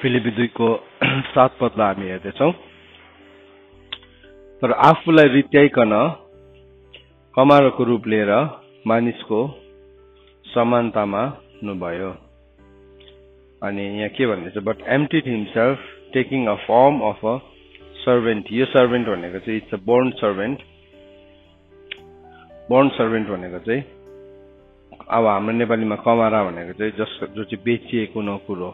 फिलिपी 2 को 7 पदलाई हामी हेर्दैछौं। तर आफूलाई रित्याइकन कमारोको रूप लिएर मानिसको समानतामा हुनुभयो। अनि यहाँ के भन्दैछ, but emptied himself taking a form of a servant. यो सर्भेन्ट भनेको चाहिँ it's a born servant. Born servant भनेको चाहिँ अब हाम्रो नेपालीमा कमारा भनेको चाहिँ जो चाहिँ बेचिएको नोकर हो।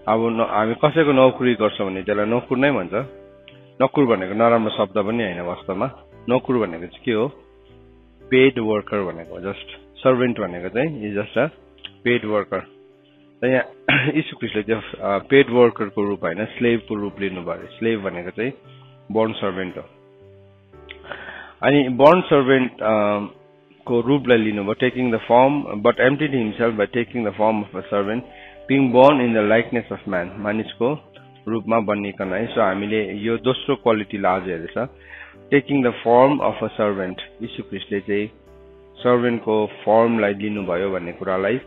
अब हामी कसैको नोकरी गर्छौं भने त्यसलाई नोकर नै भन्छ। नोकर भनेको नराम्रो शब्द पनि हैन वास्तवमा। नोकर भनेको चाहिँ के हो? पेड वर्कर भनेको। जस्ट सर्भेन्ट भनेको चाहिँ is just a paid worker. त यहाँ यीशु ख्रीष्टले त्यो पेड वर्करको रूप हैन स्लेभको रूप लिनु भयो। स्लेभ भनेको चाहिँ बोर्न सर्भेन्ट हो। अनि बोर्न सर्भेन्ट को रूपलाई लिनुभयो, taking the form, but emptied himself by taking the form of a servant, being born in the likeness of man. मानिसको रूपमा बनिकन है। सो हामीले यो दोस्रो क्वालिटीलाई आज हेर्दैछ, taking the form of a servant. यीशु ख्रीष्टले चाहिँ सर्भेन्टको फर्मलाई लिनुभयो भन्ने कुरालाई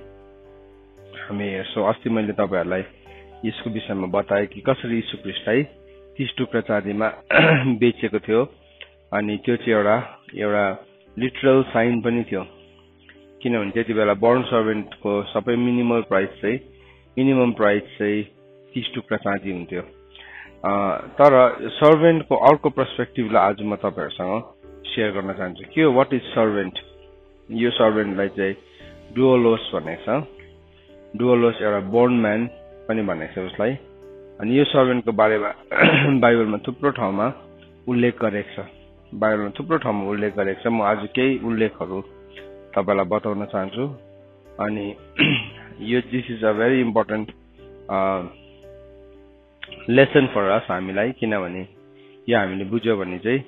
हामी हेर्छौं। अस्ति मैले तपाईहरुलाई यसको विषयमा बताए कि कसरी यीशु ख्रीष्टलाई 30 टुक्रा चाँदीमा बेचेको थियो। अनि त्यो चाहिँ एउटा लिटरल साइन पनि थियो, किनभने त्यति बेला बोर्न सर्भेन्टको सबै मिनिमम प्राइस चाहिँ 30 टुक्रा चाँदी हुन्थ्यो। तर सर्भेन्टको अर्को पर्सपेक्टिभलाई आज म तपाईहरुसँग शेयर गर्न चाहन्छु। के हो व्हाट इज सर्भेन्ट? यो सर्भेन्टलाई चाहिँ डुओलोस भनेको छ। डुओलोस एउटा बोर्न म्यान पनि भनेको छ उसलाई। अनि यो सर्भेन्टको बारेमा बाइबलमा थुप्रो ठाउँमा उल्लेख गरेको छ। म आज केही उल्लेखहरू तपाईलाई बताउन चाहन्छु। अनि यो this is a very important lesson for us हामीलाई, किनभने यो हामीले बुझ्यो भने चाहिँ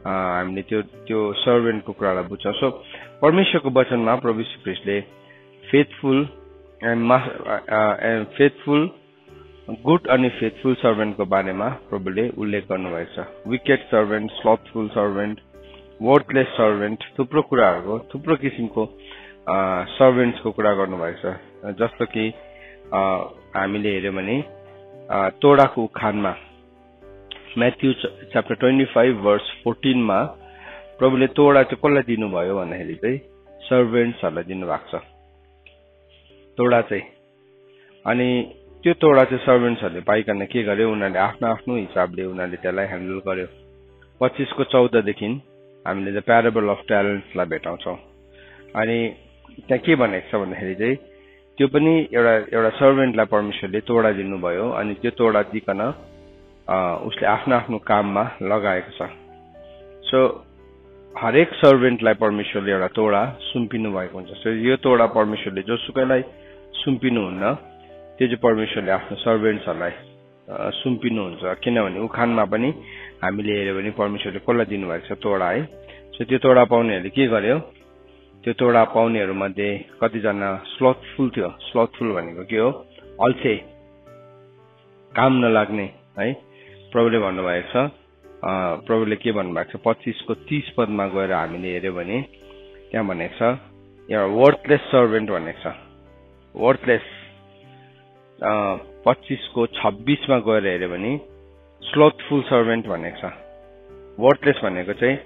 हामीले त्यो सर्भेन्टको कुरालाई बुझ्छौं। सो परमेश्वरको वचनमा प्रभु यीशु ख्रीष्टले फेथफुल गुड अनि फेथफुल सर्भेन्टको बारेमा प्रभुले उल्लेख गर्नुभएको छ। Wicked servant, slothful servant, worthless servant, थुप्रो किसिमको सर्भेन्ट्सको कुरा गर्नुभएको छ। जस्तो कि हामीले हेर्यो भने तोडाको उखानमा म्याथ्यु च्याप्टर 25 वर्स 14 मा प्रभुले तोडा चाहिँ कसलाई दिनुभयो भन्दाखेरि चाहिँ सर्भेन्ट्सहरूलाई दिनुभएको छ तोडा चाहिँ। अनि त्यो तोडा चाहिँ सर्भेन्ट्सहरूले पाइकन के गर्यो, उनीहरूले आफ्नो हिसाबले उनीहरूले त्यसलाई ह्यान्डल गर्यो। 25 को 14 देखि हामीले द प्याराबल अफ ट्यालेन्ट्सलाई भेटाउँछौं। अनि त्यहाँ के भनेको छ भन्दाखेरि चाहिँ त्यो पनि एउटा सर्भेन्टलाई परमेश्वरले तोडा दिनुभयो। अनि त्यो तोडा दिकन उसले आफ्नो काममा लगाएको छ। सो हरेक सर्भेन्टलाई परमेश्वरले एउटा तोडा सुम्पिनु भएको हुन्छ। सो यो तोडा परमेश्वरले जोसुकैलाई सुम्पिनुहुन्न, त्यो चाहिँ परमेश्वरले आफ्नो सर्भेन्ट्सहरूलाई सुम्पिनुहुन्छ। किनभने उखानमा पनि हामीले हेर्यो भने परमेश्वरले कसलाई दिनुभएको छ तोडा है। सो त्यो तोडा पाउनेहरूले के गर्यो, त्यो तोडा पाउनेहरू मध्ये कतिजना स्लथफुल थियो। स्लथफुल भनेको के हो? अल्छे, काम नलाग्ने है। प्रभुले भन्नुभएको छ, प्रभुले के भन्नुभएको छ 25 को 30 पदमा गएर हामीले हेर्यो भने त्यहाँ भनेको छ एउटा वर्थलेस सर्भेन्ट भनेको छ। वर्थलेस 25 को 26 मा गएर हेर्यो भने स्लथफुल सर्भेन्ट भनेको छ। वर्थलेस भनेको चाहिँ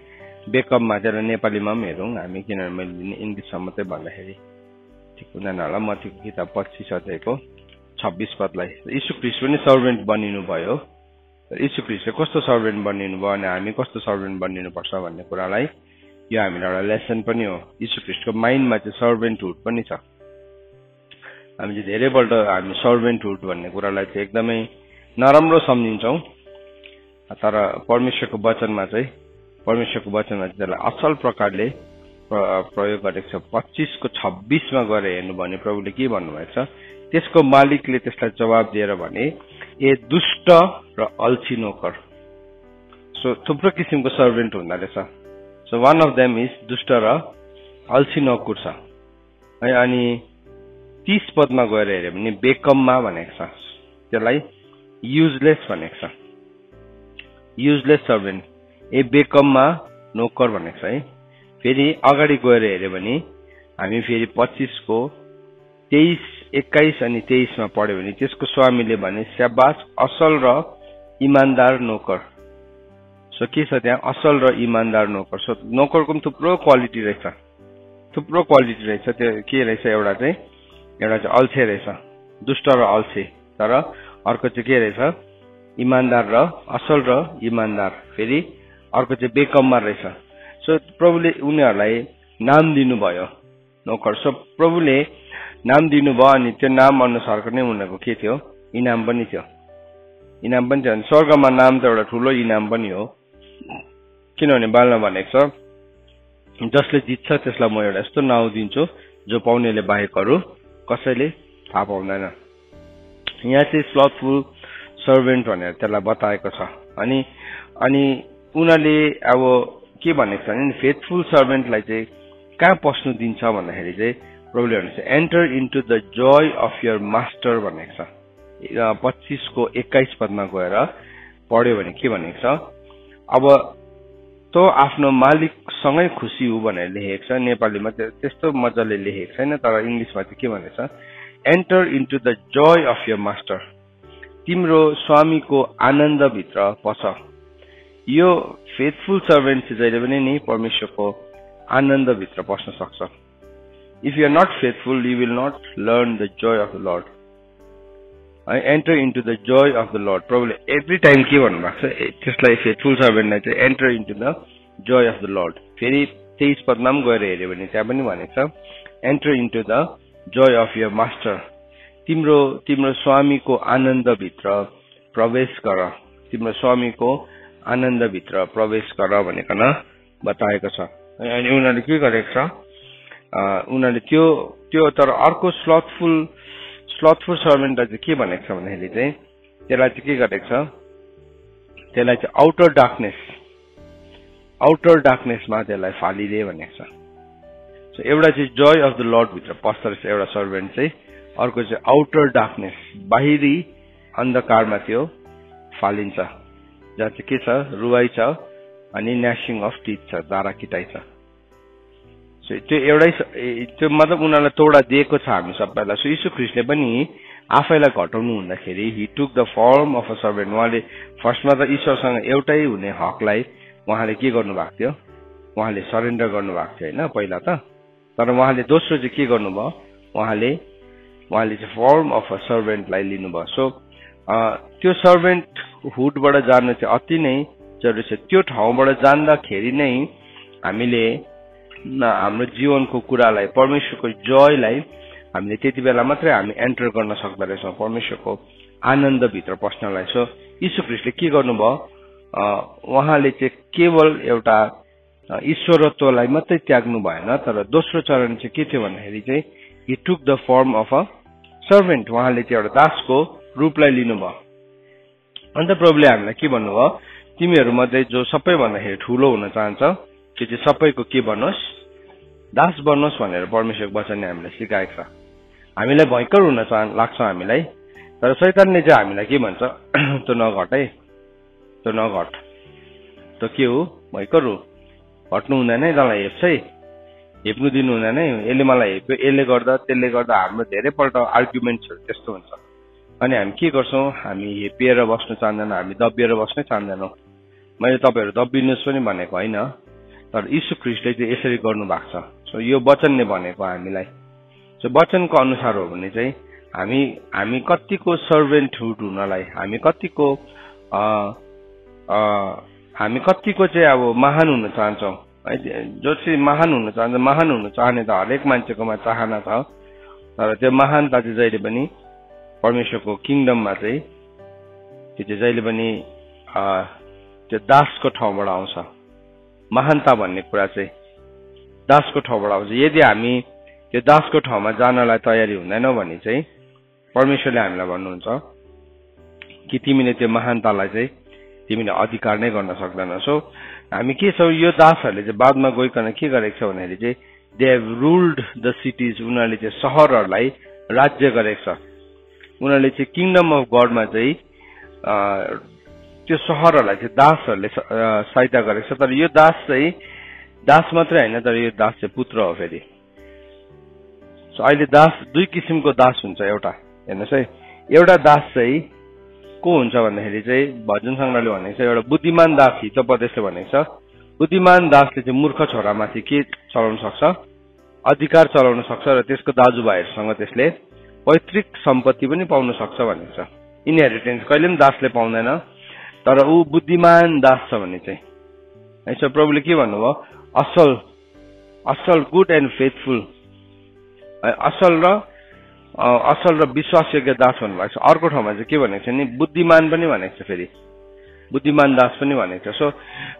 बेकअपमा त्यसलाई नेपालीमा पनि हेरौँ हामी, किनभने मैले इङ्ग्लिसमा मात्रै भन्दाखेरि ठिक हुँदैन होला। मत्तीको किताब 25 अध्यायको 26 पदलाई यीशु ख्रीष्ट पनि सर्भेन्ट बनिनु भयो। यीशु ख्रीष्टले कस्तो सर्भेन्ट बनिनु भयो अनि हामी कस्तो सर्भेन्ट बनिनु पर्छ भन्ने कुरालाई यो हामीलाई एउटा लेसन पनि हो। यीशु ख्रीष्टको माइन्डमा चाहिँ सर्भेन्टहुड पनि छ। हामी चाहिँ धेरैपल्ट हामी सर्भेन्टहुड भन्ने कुरालाई चाहिँ एकदमै नराम्रो सम्झिन्छौँ। तर परमेश्वरको वचनमा चाहिँ त्यसलाई असल प्रकारले प्रयोग गरेको छ। 25 को 26 मा गएर हेर्नु भने प्रभुले के भन्नुभएको छ, त्यसको मालिकले त्यसलाई जवाब दिएर भने, ए दुष्ट र अल्छी नोकर। सो थुप्रो किसिमको सर्भेन्ट हुँदो रहेछ। So one of them is दुष्ट र अल्छी नोकर छ है। अनि 30 पदमा गएर हेर्यो भने बेकममा भनेको छ, त्यसलाई युजलेस भनेको छ। युजलेस सर्भेन्ट, ए बेकममा नोकर भनेको छ है। फेरि अगाडि गएर हेर्यो भने हामी फेरि 25 को 23 21 अनि 23 मा पढ्यो भने त्यसको स्वामीले भने स्याबास असल र इमानदार नोकर। सो के छ त्यहाँ असल र इमानदार नोकर। सो नोकरको पनि थुप्रो क्वालिटी रहेछ, थुप्रो क्वालिटी रहेछ। त्यो के रहेछ एउटा चाहिँ अल्छे रहेछ, दुष्ट र अल्छे। तर अर्को चाहिँ के रहेछ इमानदार र असल र इमानदार। फेरि अर्को चाहिँ बेकममा रहेछ। सो प्रभुले उनीहरूलाई नाम दिनुभयो नोकर। सो प्रभुले नाम दिनुभयो अनि त्यो नाम अनुसारको नै उनीहरूको के थियो इनाम पनि थियो। इनाम पनि थियो। स्वर्गमा नाम त एउटा ठुलो इनाम पनि हो, किनभने बाइबलमा भनेको छ जसले जित्छ त्यसलाई म एउटा यस्तो नाउँ दिन्छु जो पाउनेले बाहेक अरू कसैले थाहा पाउँदैन। यहाँ चाहिँ स्लथफुल सर्भेन्ट भनेर त्यसलाई बताएको छ। अनि उनीहरूले अब के भनेको छ भने फेथफुल सर्भेन्टलाई चाहिँ कहाँ पस्नु दिन्छ भन्दाखेरि चाहिँ प्रभुले भनेको छ enter into the joy of your master भनेको छ। 25 को 21 पदमा गएर पढ्यो भने के भनेको छ अब तो आफ्नो मालिकसँगै खुसी हो भनेर लेखेको छ। नेपालीमा त्यस्तो मजाले लेखेको छैन, तर इङ्ग्लिसमा चाहिँ के भनेको छ enter into the joy of your master. तिम्रो स्वामीको आनन्दभित्र पस। यो फेथफुल सर्भेन्ट चाहिँ जहिले पनि नि परमेश्वरको आनन्दभित्र पस्न सक्छ। If you are not faithful you will not learn the joy of the lord. Enter into the joy of the lord. प्रभुले एभ्री टाइम के भन्नुभएको छ त्यसलाई फेथफुल सर्भेन्टलाई चाहिँ enter into the joy of the lord. फेरि 23 पदमा पनि गएर हेऱ्यो भने त्यहाँ पनि भनेको छ enter into the joy of your master. तिम्रो स्वामीको आनन्दभित्र प्रवेश गर। तिम्रो स्वामीको आनन्दभित्र प्रवेश गर भनिकन बताएको छ। अनि उनीहरूले के गरेको छ उनीहरूले त्यो तर अर्को स्लथफुल सर्भेन्टलाई चाहिँ के भनेको छ भन्दाखेरि चाहिँ त्यसलाई चाहिँ के गरेको छ त्यसलाई चाहिँ आउटर डार्कनेसमा त्यसलाई फालिदिए भनेको छ। सो एउटा चाहिँ जोय अफ द लर्ड भित्र पस्दो रहेछ एउटा सर्भेन्ट चाहिँ, अर्को चाहिँ आउटर डार्कनेस बाहिरी अन्धकारमा त्यो फालिन्छ जहाँ चाहिँ के छ रुवाई छ अनि न्यासिङ अफ टिथ छ, दारा किटाइ छ। सो त्यो एउटै त्यो मतलब उनीहरूलाई तोडा दिएको छ हामी सबैलाई। सो यीशु ख्रीष्टले पनि आफैलाई घटाउनु हुँदाखेरि he took the form of a servant. उहाँले फर्स्टमा त ईश्वरसँग एउटै हुने हकलाई उहाँले के गर्नुभएको थियो उहाँले सरेन्डर गर्नुभएको थियो होइन पहिला त। तर उहाँले दोस्रो चाहिँ के गर्नुभयो उहाँले चाहिँ फर्म अफ अ सर्भेन्टलाई लिनुभयो। सो त्यो सर्भेन्ट हुडबाट जानु चाहिँ अति नै जरुरी छ। त्यो ठाउँबाट जान्दाखेरि नै हामीले हाम्रो जीवनको कुरालाई परमेश्वरको जोयलाई हामीले त्यति बेला मात्रै हामी एन्टर गर्न सक्दो रहेछौँ परमेश्वरको आनन्दभित्र पस्नलाई। सो यीशु ख्रीष्टले के गर्नुभयो उहाँले चाहिँ केवल एउटा ईश्वरत्वलाई मात्रै त्याग्नु भएन, तर दोस्रो चरण चाहिँ के थियो भन्दाखेरि चाहिँ he took the form of a servant. उहाँले चाहिँ एउटा दासको रूपलाई लिनुभयो। अन्त प्रभुले हामीलाई के भन्नुभयो तिमीहरू मध्ये जो सबैभन्दाखेरि ठुलो हुन चाहन्छ त्यो चाहिँ सबैको के बनोस् दास बनोस् भनेर परमेश्वरको वचनले हामीलाई सिकाएको छ। हामीलाई भयङ्कर हुन लाग्छ हामीलाई, तर शैतानले चाहिँ हामीलाई के भन्छ त्यो नघट है, त्यो नघट, त के हो भयङ्कर हो, हट्नु हुँदैन है, तँलाई हेप्छ है, हेप्नु दिनु हुँदैन है, यसले मलाई हेप्यो, यसले गर्दा त्यसले गर्दा हाम्रो धेरैपल्ट आर्ग्युमेन्ट्सहरू त्यस्तो हुन्छ। अनि हामी के गर्छौँ हामी हेपिएर बस्नु चाहँदैनौँ, हामी दबिएर बस्नै चाहँदैनौँ। मैले तपाईँहरू दबिनुहोस् पनि भनेको होइन, तर यीशु ख्रीष्टले चाहिँ यसरी गर्नु भएको छ। सो यो वचनले भनेको हामीलाई। सो वचनको अनुसार हो भने चाहिँ हामी कतिको सर्भेन्टहुड हुनलाई हामी कतिको चाहिँ अब महान हुन चाहन्छौँ है। जो चाहिँ महान हुन चाहने त हरेक मान्छेकोमा चाहना छ, तर त्यो महानता चाहिँ जहिले पनि परमेश्वरको किङडममा चाहिँ त्यो चाहिँ जहिले पनि त्यो दासको ठाउँबाट आउँछ। महानता भन्ने कुरा चाहिँ दासको ठाउँबाट आउँछ। यदि हामी त्यो दासको ठाउँमा जानलाई तयारी हुँदैनौँ भने चाहिँ परमेश्वरले हामीलाई भन्नुहुन्छ कि तिमीले त्यो महानतालाई चाहिँ तिमीले अधिकार नै गर्न सक्दैन। सो हामी के छौँ यो दासहरूले चाहिँ बादमा गइकन के गरेको छ भन्दाखेरि चाहिँ they have ruled the cities. उनीहरूले चाहिँ सहरहरूलाई राज्य गरेको छ। उनीहरूले चाहिँ किङडम अफ गडमा चाहिँ त्यो सहरहरूलाई चाहिँ दासहरूले सहायता गरेको छ। तर यो दास चाहिँ दास मात्रै होइन, तर यो दास चाहिँ पुत्र हो। फेरि सो अहिले दास दुई किसिमको दास हुन्छ। एउटा हेर्नुहोस् है, एउटा दास चाहिँ को हुन्छ भन्दाखेरि चाहिँ भजन सङ्ग्रहले भनेको छ एउटा बुद्धिमान दास हितोपदेशले भनेको छ बुद्धिमान दासले चाहिँ मूर्ख छोरामाथि के चलाउन सक्छ, अधिकार चलाउन सक्छ र त्यसको दाजुभाइहरूसँग त्यसले पैतृक सम्पत्ति पनि पाउन सक्छ भनेको छ। इनहेरिटेन्स कहिले पनि दासले पाउँदैन, तर ऊ बुद्धिमान दास छ भने चाहिँ है। प्रभुले के भन्नुभयो, असल असल गुड एन्ड फेथफुल, असल र विश्वासयोग्य दास भन्नुभएको छ। अर्को ठाउँमा चाहिँ के भनेको छ नि, बुद्धिमान पनि भनेको छ, फेरि बुद्धिमान दास पनि भनेको छ। सो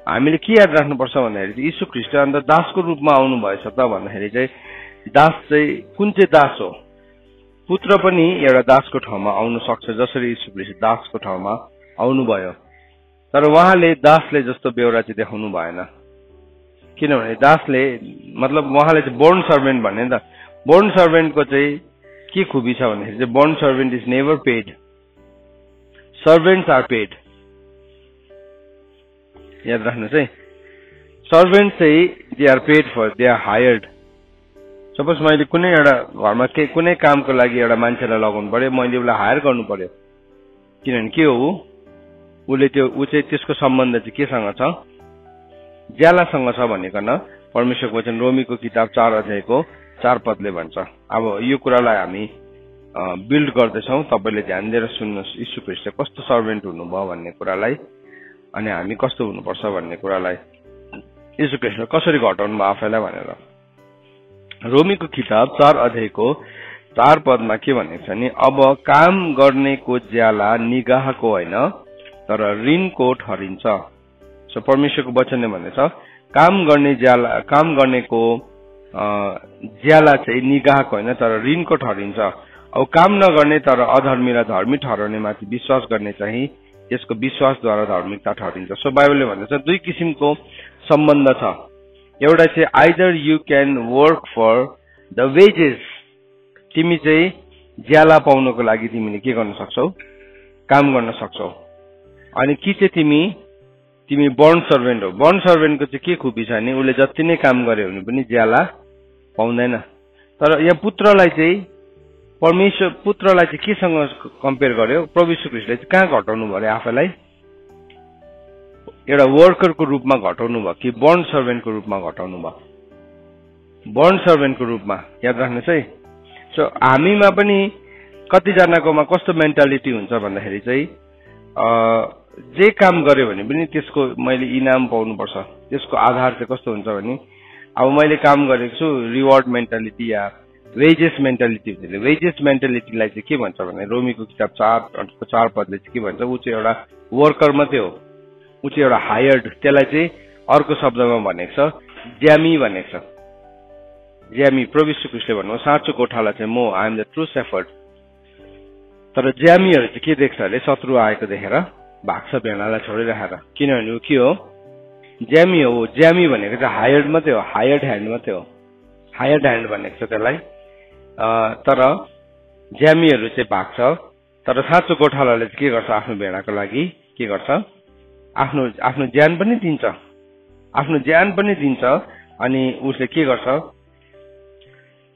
हामीले के याद राख्नुपर्छ भन्दाखेरि चाहिँ यीशु ख्रीष्ट अन्त दासको रूपमा आउनु भएछ त भन्दाखेरि चाहिँ दास चाहिँ कुन चाहिँ दास हो? पुत्र पनि एउटा दासको ठाउँमा आउनु सक्छ, जसरी यीशु ख्रीष्ट दासको ठाउँमा आउनुभयो। तर उहाँले दासले जस्तो बेहोरा चाहिँ देखाउनु भएन, किनभने दासले मतलब उहाँले चाहिँ बोर्न सर्भेन्ट भन्ने नि त। बोर्न सर्भेन्टको चाहिँ के खुबी छ भन्दाखेरि चाहिँ born servant is never paid, servants are paid. याद राख्नुहोस् है, सर्भेन्ट चाहिँ they are paid for, they are hired. Suppose मैले कुनै एउटा घरमा कुनै कामको लागि एउटा मान्छेलाई लगाउनु पर्यो, मैले उसलाई हायर गर्नु पर्यो, किनभने के हो उसले ऊ चाहिँ त्यसको सम्बन्ध चाहिँ केसँग छ, ज्यालासँग छ भनिकन परमेश्वरको वचन रोमीको किताब 4 अध्यायको 4 पदले भन्छ। अब यो कुरालाई हामी बिल्ड गर्दैछौँ, तपाईँले ध्यान दिएर सुन्नुहोस्। यीशु ख्रीष्ट कस्तो सर्भेन्ट हुनुभयो भन्ने कुरालाई अनि हामी कस्तो हुनुपर्छ भन्ने कुरालाई यीशु ख्रीष्टले कसरी घटाउनु भयो आफैलाई भनेर। रोमीको किताब 4 अध्यायको 4 पदमा के भनेको छ नि, अब काम गर्नेको ज्याला निगाहको होइन तर ऋणको ठहरिन्छ। सो परमेश्वरको वचनले भनेछ काम गर्नेको ज्याला चाहिँ निगाहको होइन तर ऋणको ठहरिन्छ। अब काम नगर्ने तर अधर्मीलाई धर्मी ठहराउनेमाथि विश्वास गर्ने चाहिँ यसको विश्वासद्वारा धार्मिकता ठहरिन्छ। सो बाइबलले भन्दछ दुई किसिमको सम्बन्ध छ। एउटा चाहिँ either you can work for the wages, तिमी चाहिँ ज्याला पाउनको लागि तिमीले के गर्न सक्छौ, काम गर्न सक्छौ, अनि कि चाहिँ तिमी बोर्न सर्भेन्ट हो। बोर्न सर्भेन्टको चाहिँ के खुबी छ भने उसले जति नै काम गर्यो भने पनि ज्याला पाउँदैन। तर यहाँ पुत्रलाई चाहिँ परमेश्वर पुत्रलाई चाहिँ केसँग कम्पेयर गर्यो, प्रभु यीशु ख्रीष्टले चाहिँ कहाँ घटाउनु भयो आफैलाई, एउटा वर्करको रूपमा घटाउनु भयो कि बोर्न सर्भेन्टको रूपमा घटाउनु भयो? बोर्न सर्भेन्टको रूपमा। याद राख्नुहोस् है। सो हामीमा पनि कतिजनाकोमा कस्तो मेन्टालिटी हुन्छ भन्दाखेरि चाहिँ जे काम गर्यो भने पनि त्यसको मैले इनाम पाउनुपर्छ, त्यसको आधार चाहिँ कस्तो हुन्छ भने अब मैले काम गरेको छु रिवार्ड मेन्टालिटी या वेजेस मेन्टालिटी। वेजेस मेन्टालिटीलाई चाहिँ के भन्छ भने रोमीको किताब 4 पदले चाहिँ के भन्छ, ऊ चाहिँ एउटा वर्कर मात्रै हो, ऊ चाहिँ एउटा हायर्ड। त्यसलाई चाहिँ अर्को शब्दमा भनेको छ ज्यामी भनेको छ। ज्यामी प्रभु यीशु ख्रीष्टले भन्नु साँचो गोठाला चाहिँ म, I am the true shepherd. तर ज्यामीहरू चाहिँ के देख्छ अरे, शत्रु आएको देखेर भाग्छ भेडालाई छोडिराखेर, किनभने ऊ के हो, ज्यामी हो। ज्यामी भनेको चाहिँ हायर्ड मात्रै हो, हायर्ड ह्यान्ड मात्रै हो, हायर्ड ह्यान्ड भनेको छ त्यसलाई। तर ज्यामीहरू चाहिँ भाग्छ, तर साँचो गोठालाले चाहिँ के गर्छ, आफ्नो भेडाको लागि के गर्छ, आफ्नो ज्यान पनि दिन्छ, आफ्नो ज्यान पनि दिन्छ। अनि उसले के गर्छ,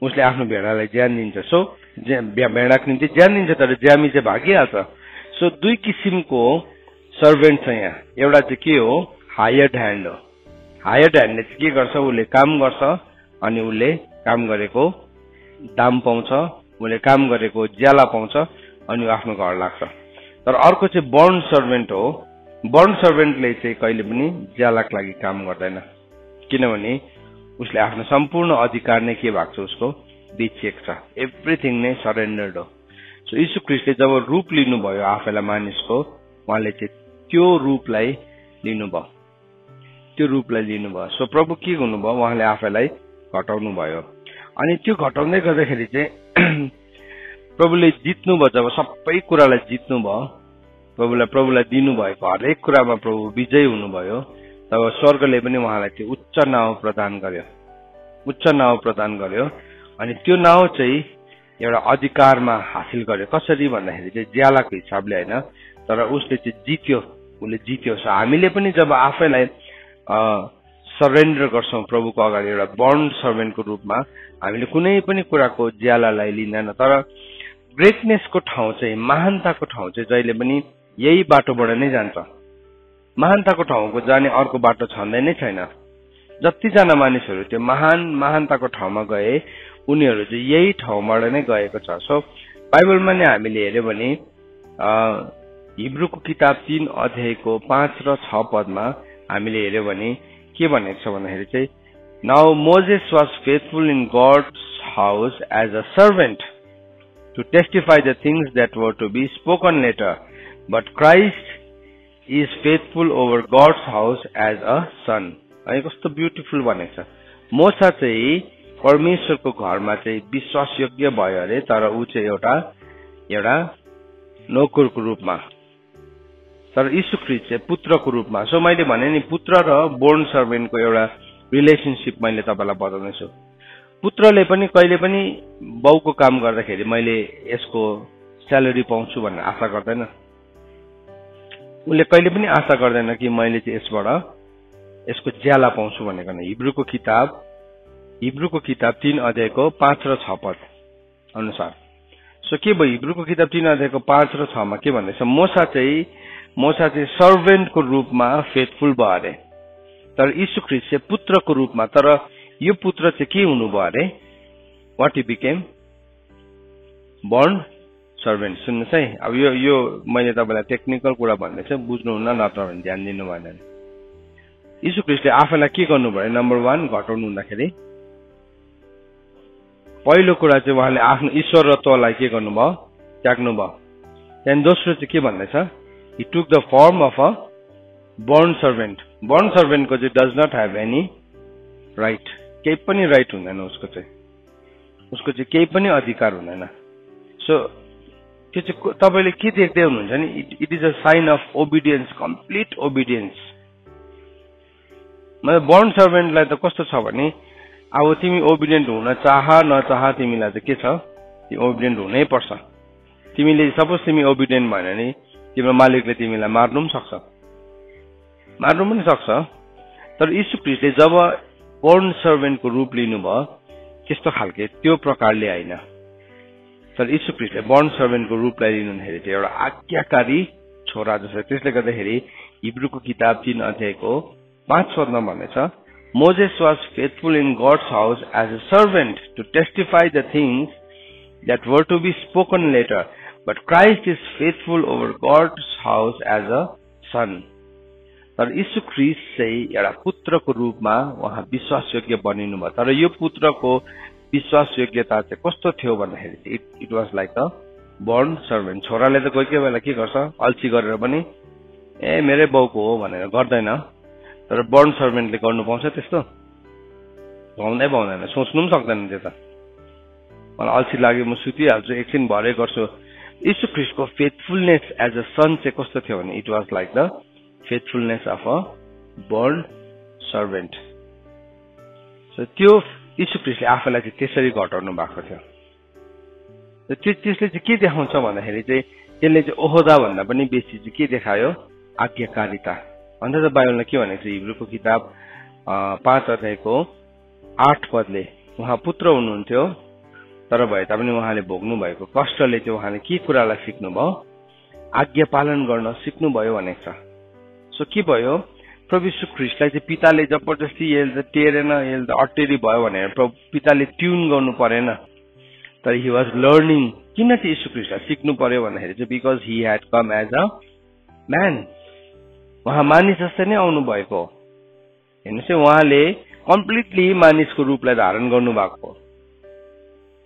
उसले आफ्नो भेडालाई ज्यान दिन्छ। सो भेडाको निम्ति ज्यान दिन्छ, तर ज्यामी चाहिँ भागिहाल्छ। सो दुई किसिमको सर्भेन्ट छ यहाँ। एउटा चाहिँ के हो, हायर्ड ह्यान्ड हो। हायर्ड ह्यान्डले चाहिँ के गर्छ, उसले काम गर्छ अनि उसले काम गरेको दाम पाउँछ, उसले काम गरेको ज्याला पाउँछ अनि आफ्नो घर लाग्छ। तर अर्को चाहिँ बोर्न सर्भेन्ट हो। बोर्न सर्भेन्टले चाहिँ कहिले पनि ज्यालाको लागि काम गर्दैन, किनभने उसले आफ्नो सम्पूर्ण अधिकार नै के भएको छ, उसको दिइएको छ, एभ्रिथिङ नै सरेन्डर्ड हो। सो यीशु ख्रीष्टले जब रूप लिनुभयो आफैलाई मानिसको, उहाँले चाहिँ त्यो रूपलाई लिनुभयो, त्यो रूपलाई लिनुभयो। सो प्रभु के हुनुभयो, उहाँले आफैलाई घटाउनु भयो। अनि त्यो घटाउँदै गर्दाखेरि चाहिँ प्रभुले जित्नुभयो। जब सबै कुरालाई जित्नुभयो, प्रभुलाई दिनुभएको हरेक कुरामा प्रभु विजय हुनुभयो, तब स्वर्गले पनि उहाँलाई त्यो उच्च नाउँ प्रदान गर्यो, उच्च नाउँ प्रदान गर्यो। अनि त्यो नाउँ चाहिँ एउटा अधिकारमा हासिल गर्यो। कसरी भन्दाखेरि चाहिँ ज्यालाको हिसाबले होइन, तर उसले चाहिँ जित्यो, उसले जित्यो। हामीले पनि जब आफैलाई सरेन्डर गर्छौं प्रभुको अगाडि एउटा बन्ड सर्भेन्टको रूपमा हामीले कुनै पनि कुराको ज्यालालाई लिँदैन। तर ग्रेटनेसको ठाउँ चाहिँ, महानताको ठाउँ चाहिँ जहिले पनि यही बाटोबाट नै जान्छ। महानताको ठाउँको जाने अर्को बाटो छँदै नै छैन। जतिजना मानिसहरू त्यो महानताको ठाउँमा गए उनीहरू चाहिँ यही ठाउँबाट नै गएको छ। सो बाइबलमा नै हामीले हेर्यो भने हिब्रूको किताब 3 अध्यायको 5 र 6 पदमा हामीले हेर्यो भने के भनेको छ भन्दाखेरि चाहिँ now Moses was faithful in God's house as a servant to testify the things that were to be spoken later, but Christ is faithful over God's house as a son. है कस्तो ब्युटिफुल भनेको छ। मोसा चाहिँ परमेश्वरको घरमा चाहिँ विश्वासयोग्य भयो अरे, तर ऊ चाहिँ एउटा नोकरको रूपमा, तर यीशु ख्रीष्ट चाहिँ पुत्रको रूपमा। सो मैले भने नि पुत्र र बोर्न सर्भेन्टको एउटा रिलेसनशिप मैले तपाईलाई बताउँदैछु। पुत्रले पनि कहिले पनि बाउको काम गर्दाखेरि मैले यसको स्यालेरी पाउँछु भन्ने आशा गर्दैन। उसले कहिले पनि आशा गर्दैन कि मैले चाहिँ यसको ज्याला पाउँछु भनेको नै। हिब्रूको किताब 3 अध्यायको 5 र 6 पद अनुसार। सो के भयो हिब्रूको किताब 3 अध्यायको 5 र 6 मा के भन्दैछ, मोसा चाहिँ सर्भेन्टको रूपमा फेथफुल भयो अरे, तर यीशु ख्रीष्ट चाहिँ पुत्रको रूपमा। तर यो पुत्र चाहिँ के हुनुभयो अरे, what he became born servant. सुन्नुहोस् है, अब यो मैले तपाईलाई टेक्निकल कुरा भन्दैछु, बुझ्नुहुन्न नत्र भने ध्यान दिनु भएन। यीशु ख्रीष्टले आफैलाई के गर्नु भयो, नम्बर 1 घटाउनु हुँदाखेरि पहिलो कुरा चाहिँ उहाँले आफ्नो ईश्वरत्वलाई के गर्नुभयो, त्याग्नु भयो। त्यहाँदेखि दोस्रो चाहिँ के भन्दैछ, he took the form of a born servant. Born servant को चाहिँ does not have any right. केही पनि राइट हुँदैन उसको चाहिँ केही पनि अधिकार हुँदैन। सो त्यो चाहिँ तपाईले के देख्दै हुनुहुन्छ नि, it is a sign of obedience, complete obedience. मतलब बोर्न सर्भेन्टलाई त कस्तो छ भने अब तिमी ओबिडियन्ट हुन चाह नचाह तिमीलाई चाहिँ के छ, तिमी ओबिडियन्ट हुनै पर्छ। तिमीले सपोज तिमी ओबिडियन्ट भएन नि तिम्रो मालिकले तिमीलाई मार्नु पनि सक्छ। तर यीशु ख्रीष्टले जब बोर्न सर्भेन्टको रूप लिनुभयो त्यस्तो खालके त्यो प्रकारले हैन। तर यीशु ख्रीष्टले बोर्न सर्भेन्टको रूपलाई लिनुहुँदाखेरि चाहिँ एउटा आज्ञाकारी छोरा जस्तो। त्यसले गर्दाखेरि हिब्रूको किताब 3 अध्यायको 5 पदमा भनेछ, Moses was faithful in God's house as a servant to testify the things that were to be spoken later, but Christ is faithful over God's house as a son. तर यीशु ख्रीष्ट चाहिँ एउटा पुत्रको रूपमा उहाँ विश्वासयोग्य बनिनु भयो। तर यो पुत्रको विश्वासयोग्यता चाहिँ कस्तो थियो भन्दाखेरि it was like a born servant. छोराले त कोही बेला के गर्छ, अल्छी गरेर पनि मेरै बाउको हो भनेर गर्दैन। तर बोर्न सर्भेन्टले गर्नु पाउँछ त्यस्तो? पाउँदैन, सोच्नु पनि सक्दैन। त्यो त मलाई अल्छी लाग्यो म सुतिहाल्छु, एकछिन भरे गर्छु। यीशु ख्रीष्टको फेथफुलनेस एज अ सन चाहिँ कस्तो थियो भने it was like the faithfulness of a born servant. So त्यो यीशु ख्रीष्टले आफैलाई चाहिँ त्यसरी घटाउनु भएको थियो। त्यसले चाहिँ के देखाउँछ भन्दाखेरि चाहिँ त्यसले चाहिँ ओहदा भन्दा पनि बेसी चाहिँ के देखायो, आज्ञाकारिता। अन्त त बाइबलमा के भनेको छ, हिब्रूको किताब 5 अध्यायको 8 पदले उहाँ पुत्र हुनुहुन्थ्यो तर भए तापनि उहाँले भोग्नु भएको कष्टले चाहिँ उहाँले के कुरालाई सिक्नुभयो, आज्ञा पालन गर्न सिक्नुभयो भनेको छ। सो के भयो, प्रभु यीशु ख्रीष्टलाई चाहिँ पिताले जबरजस्ती यसले त टेरेन, यसले त अटेरी भयो भनेर पिताले ट्युन गर्नु परेन। तर ही वाज लर्निङ। किन चाहिँ यीशु ख्रीष्टलाई सिक्नु पर्यो भन्दाखेरि चाहिँ because he had come as a man. उहाँ मानिस जस्तै नै आउनु भएको। हेर्नुहोस् है, उहाँले कम्प्लिटली मानिसको रूपलाई धारण गर्नु भएको।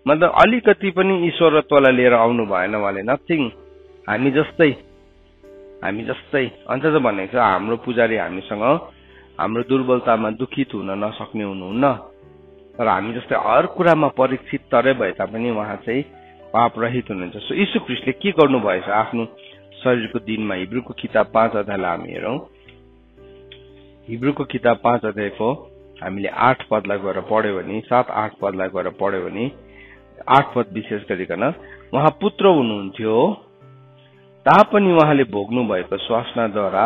मतलब अलिकति पनि ईश्वरत्वलाई लिएर आउनु भएन उहाँले, नथिङ। हामी जस्तै अन्त त भनेको छ हाम्रो पुजारी हामीसँग हाम्रो दुर्बलतामा दुखित हुन नसक्ने हुनुहुन्न, तर हामी जस्तै हर कुरामा परीक्षित तरै भए तापनि उहाँ चाहिँ पाप रहित हुनुहुन्छ। सो यीशु ख्रीष्टले के गर्नु भएछ आफ्नो शरीरको दिनमा। हिब्रूको किताब 5 अध्यायलाई हामी हेरौं। हिब्रूको किताब 5 अध्यायको हामीले 8 पदलाई गएर पढ्यो भने, 7-8 पदलाई गएर पढ्यो भने, 8 पद विशेष गरिकन उहाँ पुत्र हुनुहुन्थ्यो तापनि उहाँले भोग्नु भएको स्वासनाद्वारा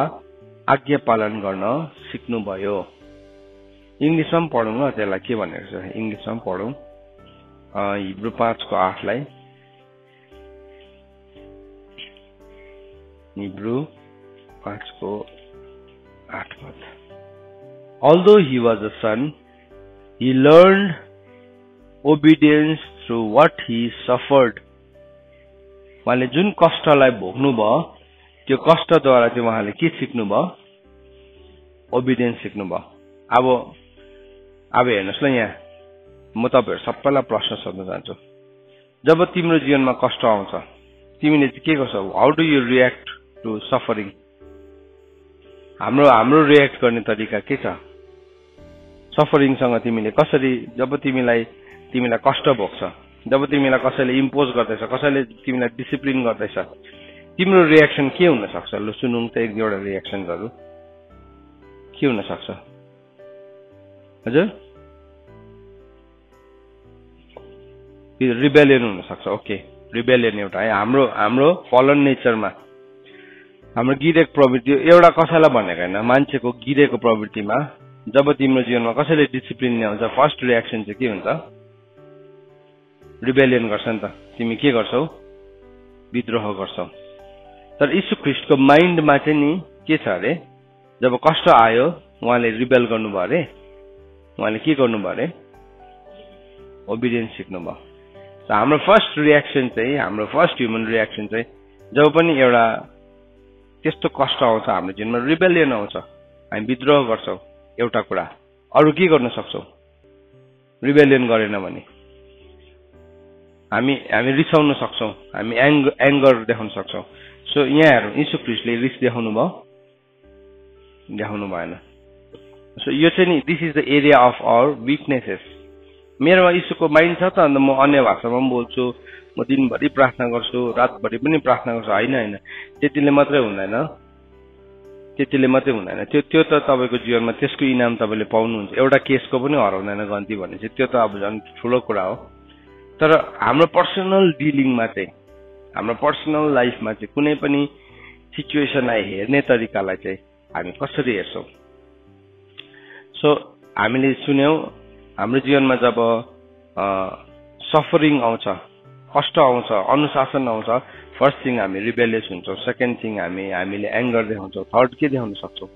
आज्ञा पालन गर्न सिक्नुभयो। इंग्लिशमा पनि पढौँ न त्यसलाई के भनेको छ इंग्लिशमा पनि पढौँ हिब्रू 5 को 8 लाई हिब्रू 5 को 8 पद Although he was a son, he learned obedience through what he suffered. उहाँले जुन कष्टलाई भोग्नु भयो त्यो कष्टद्वारा चाहिँ उहाँले के सिक्नु भयो ओबिडियन्स सिक्नु भयो अब हेर्नुस् ल यहाँ म तपाईहरु सबैलाई प्रश्न सोध्न चाहन्छु जब तिम्रो जीवनमा कष्ट आउँछ तिमीले चाहिँ के गर्छौ how do you react to suffering हाम्रो रिएक्ट गर्ने तरिका के छ सफरिङ सँग तिमीले कसरी जब तिमीलाई कष्ट भोग्छ जब तिमीलाई कसैले इम्पोज गर्दैछ कसैले तिमीलाई डिसिप्लिन गर्दैछ तिम्रो रिएक्सन के हुन सक्छ ल सुनौं त एक दुईवटा रिएक्सनहरु के हुन सक्छ हजुर रिबेलियन हुन सक्छ ओके रिबेलियन एउटा है हाम्रो फलन नेचरमा हाम्रो गिरेको प्रवृत्ति एउटा कसैलाई भनेको हैन मान्छेको गिरेको प्रवृत्तिमा जब तिम्रो जीवनमा कसैले डिसिप्लिन ल्याउँछ फर्स्ट रिएक्सन चाहिँ के हुन्छ रिबेलियन गर्छ नि त तिमी के गर्छौ विद्रोह गर्छौ तर यीशु ख्रीष्टको माइन्डमा चाहिँ नि के छ अरे जब कष्ट आयो उहाँले रिबेल गर्नुभयो अरे उहाँले के गर्नुभयो अरे ओबिडियन्स सिक्नुभयो हाम्रो फर्स्ट रिएक्सन चाहिँ हाम्रो फर्स्ट ह्युमन रिएक्सन चाहिँ जब पनि एउटा त्यस्तो कष्ट आउँछ हाम्रो जीवनमा रिबेलियन आउँछ हामी विद्रोह गर्छौ एउटा कुरा अरु के गर्न सक्छौ रिबेलियन गरेन भने हामी रिसाउन सक्छौ हामी एंगर देखाउन सक्छौ सो यहाँ हेरौं यीशु ख्रीष्टले रिस देखाउनु भएन सो यो चाहिँ नि this is the area of our weaknesses मेरोमा यीशुको माइन्ड छ त अन्त म अन्य भाषामा पनि बोल्छु म दिनभरि प्रार्थना गर्छु रातभरि पनि प्रार्थना गर्छु हैन त्यतिले मात्रै हुँदैन त्यो त तपाईको जीवनमा त्यसको इनाम तपाईले पाउनुहुन्छ एउटा केसको पनि हराउँदैन गन्ती भने चाहिँ त्यो त अब झन् ठुलो कुरा हो तर हाम्रो पर्सनल डिलिङमा चाहिँ हाम्रो पर्सनल लाइफमा चाहिँ कुनै पनि सिचुएसनलाई हेर्ने तरिकालाई चाहिँ हामी कसरी हेर्छौं सो हामीले सुन्यौ हाम्रो जीवनमा जब सफरिङ आउँछ कष्ट आउँछ अनुशासन आउँछ फर्स्ट थिङ हामी रिबेलियस हुन्छौं सेकेन्ड थिङ हामीले एंगर देखाउँछौं थर्ड के देखाउन सक्छौं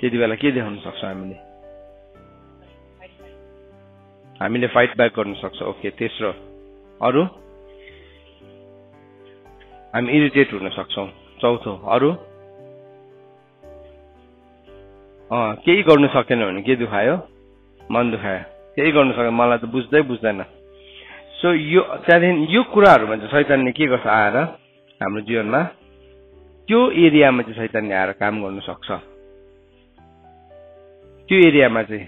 त्यतिबेला के देखाउन सक्छौं हामीले फाइट ब्याक गर्न सक्छौं ओके तेस्रो अरु हामी इरिटेट हुन सक्छौं चौथो अरु केही गर्न सकेन भने के दुखायो मन दुखायो केही गर्न सकेन मलाई त बुझ्दैन सो त्यहाँदेखि यो कुराहरुमा चाहिँ शैतानले के गर्छ आएर हाम्रो जीवनमा त्यो एरियामा चाहिँ शैतानले आएर काम गर्न सक्छ त्यो एरियामा चाहिँ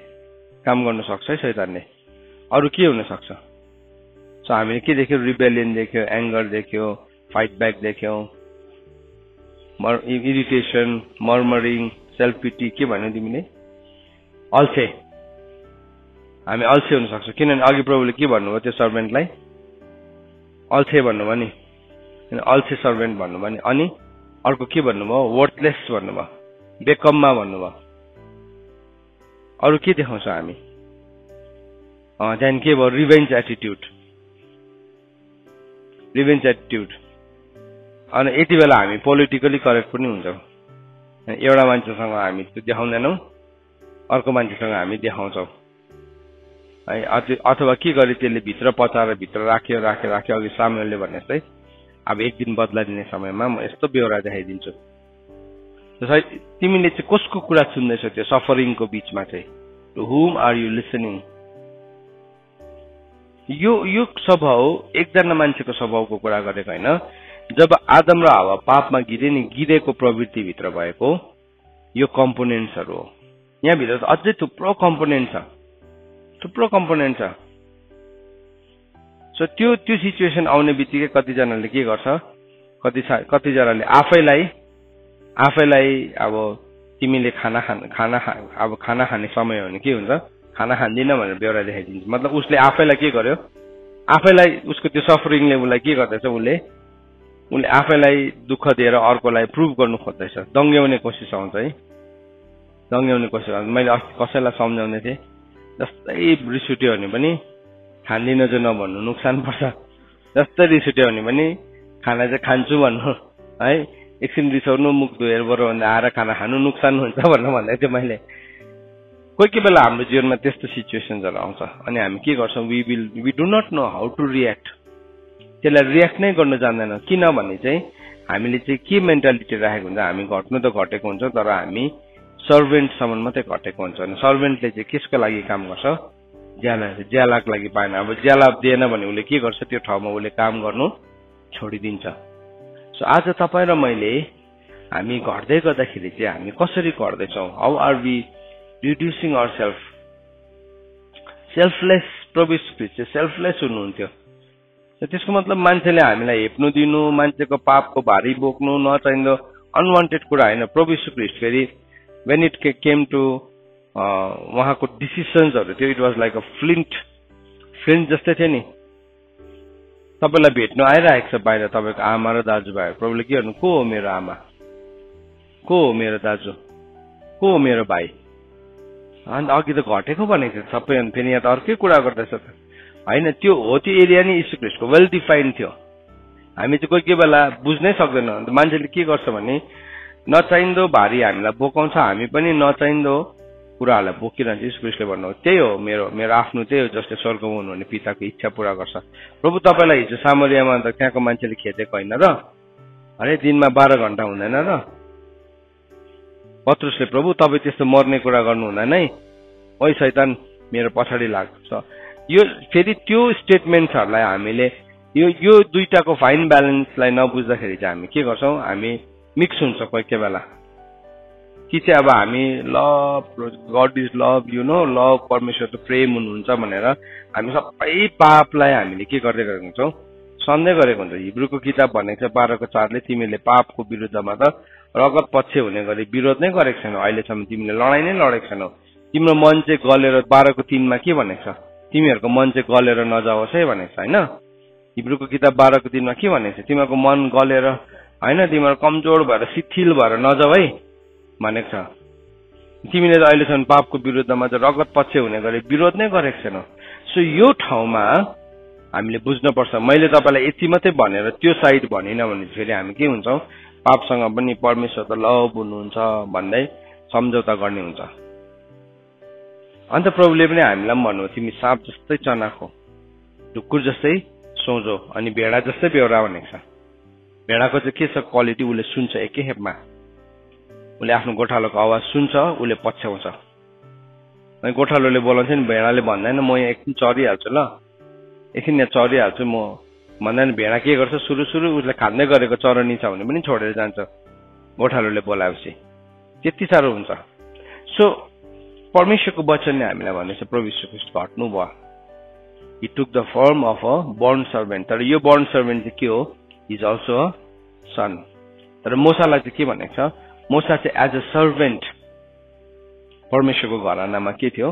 काम गर्न सक्छ है शैतानले अरु के हुन सक्छ सो हामीले के देख्यौ रिबेलियन देख्यौ एंगर देख्यौ फाइट ब्याक देख्यौ इरिटेसन मर्मरिङ सेल्फ पिटी के भन्यौ तिमीले अल्छे हामी अल्छे हुन सक्छौं किनभने अघि प्रभुले के भन्नुभयो त्यो सर्भेन्टलाई अल्छे भन्नुभयो नि अल्छे सर्भेन्ट भन्नुभयो नि अनि अर्को के भन्नुभयो वर्थलेस भन्नुभयो बेकममा भन्नुभयो अरु के देखाउँछ हामी त्यहाँदेखि के भयो रिभेन्ज एटिट्युड अनि यति बेला हामी पोलिटिकली करेक्ट पनि हुन्छौं एउटा मान्छेसँग हामी त्यो देखाउँदैनौं अर्को मान्छेसँग हामी देखाउँछौं अथवा के गरे त्यसले भित्र पचाएर भित्र राख्यो अघि सामुएलले भने जस्तै अब एक दिन बदला दिने समयमा म यस्तो बेहोरा देखाइदिन्छु तिमीले चाहिँ कसको कुरा सुन्दैछौ त्यो सफरिङको बीचमा चाहिँ टु हुम आर यु लिसनिङ यो स्वभाव एकजना मान्छेको स्वभावको कुरा गरेको हैन जब आदम र हावा पापमा गिरेको प्रवृत्ति भित्र भएको यो कम्पोनेन्ट्सहरु हो यहाँ भित्र अझै थुप्रो कम्पोनेन्ट छ सो त्यो सिचुएसन आउने बित्तिकै कतिजनाले के गर्छ कतिजनाले आफैलाई अब तिमीले खाना खाने समय हो भने के हुन्छ खाना खान्दिन भनेर बेहोरा देखाइदिन्छ मतलब उसले आफैलाई के गर्यो आफैलाई उसको त्यो सफरिङले उसलाई के गर्दैछ उसले आफैलाई दुःख दिएर अर्कोलाई प्रुभ गर्नु खोज्दैछ दङ्ग्याउने कोसिस आउँछ है दङ्ग्याउने कोसिस गर्छ। मैले अस्ति कसैलाई सम्झाउने थिएँ, जस्तै रिस उठ्यो भने पनि खाँदिन जो नभन्नु नोक्सान पर्छ, जस्तै रिस उठ्यो भने पनि खाना चाहिँ खान्छु भन्नु है, एकछिन रिसाउनु मुख धोएर बरु भन्दा आएर खाना खानु नोक्सान हुन्छ भन्दै थिएँ मैले। कोही बेला हाम्रो जीवनमा त्यस्तो सिचुएसन्सहरू आउँछ अनि हामी के गर्छौँ, we do not know how to react. त्यसलाई रियाक्ट नै गर्नु जान्दैनौँ, किनभने चाहिँ हामीले चाहिँ के मेन्टालिटी राखेको हुन्छ, हामी घट्नु त घटेको हुन्छ तर हामी सर्भेन्टसम्म मात्रै घटेको हुन्छ। अनि सर्भेन्टले चाहिँ कसको लागि काम गर्छ, ज्यालाको लागि पाएन। अब ज्याला दिएन भने उसले के गर्छ, त्यो ठाउँमा उसले काम गर्नु छोडिदिन्छ। सो आज तपाईँ र मैले हामी घट्दै गर्दाखेरि चाहिँ हामी कसरी घट्दैछौँ, how are we reducing our self. Selfless प्रभु ख्रीष्ट चाहिँ सेल्फलेस हुनुहुन्थ्यो। त्यसको मतलब मान्छेले हामीलाई हेप्नु दिनु, मान्छेको पापको भारी बोक्नु नचाहिँदो अनवान्टेड कुरा होइन। प्रभु ख्रीष्ट फेरि वेन इट केम टु उहाँको डिसिसन्सहरू थियो, it was like a Flint जस्तै थियो नि। तपाईँलाई भेट्नु आइरहेको छ बाहिर तपाईँको आमा र दाजुभाइ, प्रभुले के गर्नु, को हो मेरो आमा, को हो मेरो दाजु, को हो मेरो भाइ। अन्त अघि त घटेको भनेको थियो सबै, अनि फेरि यहाँ त अर्कै कुरा गर्दैछ त होइन। त्यो हो, त्यो एरिया नै यीशु ख्रीष्टको वेल डिफाइन्ड थियो। हामी चाहिँ कोही बेला बुझ्नै सक्दैनौँ। अन्त मान्छेले के गर्छ भने नचाहिँदो भारी हामीलाई बोकाउँछ, हामी पनि नचाहिँदो कुराहरूलाई बोकिरहन्छ। यीशु ख्रीष्टले भन्नु त्यही हो, मेरो आफ्नो त्यही हो, जसले स्वर्गमा हुनुहुने पिताको इच्छा पूरा गर्छ। प्रभु तपाईँलाई हिजो सामरियामा अन्त त्यहाँको मान्छेले खेदेको होइन र, अरे दिनमा 12 घण्टा हुँदैन र। पत्रुसले प्रभु तपाईँ त्यस्तो मर्ने कुरा गर्नु हुँदैन है, ओइ शैतान मेरो पछाडि लाग्छ। यो फेरि त्यो स्टेटमेन्ट्सहरूलाई हामीले यो दुईटाको फाइन ब्यालेन्सलाई नबुझ्दाखेरि चाहिँ हामी के गर्छौँ, हामी मिक्स हुन्छ कोही बेला कि चाहिँ अब हामी love, God is love, you know, love परमेश्वर त प्रेम हुनुहुन्छ भनेर हामी सबै पापलाई हामीले के गर्दै गरेको हुन्छौँ, सन्देह गरेको हुन्छ। हिब्रूको किताब भनेको छ 12:4ले तिमीले पापको विरुद्धमा त रगत पक्ष हुने गरी विरोध नै गरेको छैनौ, अहिलेसम्म तिमीले लडाइँ नै लडेको छैनौ। तिम्रो मन चाहिँ गलेर 12:3मा के भनेको छ, तिमीहरूको मन चाहिँ गलेर नजाओस् है भनेको छ होइन। हिब्रूको किताब 12:3मा के भनेको छ, तिमीहरूको मन गलेर होइन, तिमीहरू कमजोर भएर शिथिल भएर नजाऊ है भनेको छ। तिमीले त अहिलेसम्म पापको विरुद्धमा चाहिँ रगत पक्ष हुने गरी विरोध नै गरेको छैनौ। सो यो ठाउँमा हामीले बुझ्नुपर्छ। मैले तपाईँलाई यति मात्रै भनेर त्यो साइड भनिनँ भने फेरि हामी के हुन्छौँ, पापसँग पनि परमेश्वर त लभ हुनुहुन्छ भन्दै सम्झौता गर्ने हुन्छ। अन्त प्रभुले पनि हामीलाई पनि भन्नु, तिमी साँप जस्तै चनाखो, ढुकुर जस्तै सोझो अनि भेडा जस्तै बेहोरा भनेको छ। भेडाको चाहिँ के छ क्वालिटी, उसले सुन्छ एकै खेपमा, उसले आफ्नो गोठालोको आवाज सुन्छ, उसले पछ्याउँछ। अनि गोठालोले बोलाउँछ नि, भेडाले भन्दैन म यहाँ एकछिन चरिहाल्छु ल, एकछिन यहाँ चरिहाल्छु म भन्दैन। भेडा के गर्छ, सुरु उसले खाँदै गरेको चरनी छ भने पनि छोडेर जान्छ गोठालोले बोलाएपछि, त्यति साह्रो हुन्छ। सो परमेश्वरको वचनले हामीलाई भनेछ प्रभु यीशु ख्रीष्ट घट्नु भयो, he took the form of a born servant. तर यो बर्न सर्भेन्ट चाहिँ के हो, इज अल्सो अ सन। तर मोसालाई चाहिँ के भनेको छ, मोसा चाहिँ एज अ सर्भेन्ट परमेश्वरको घरानामा के थियो,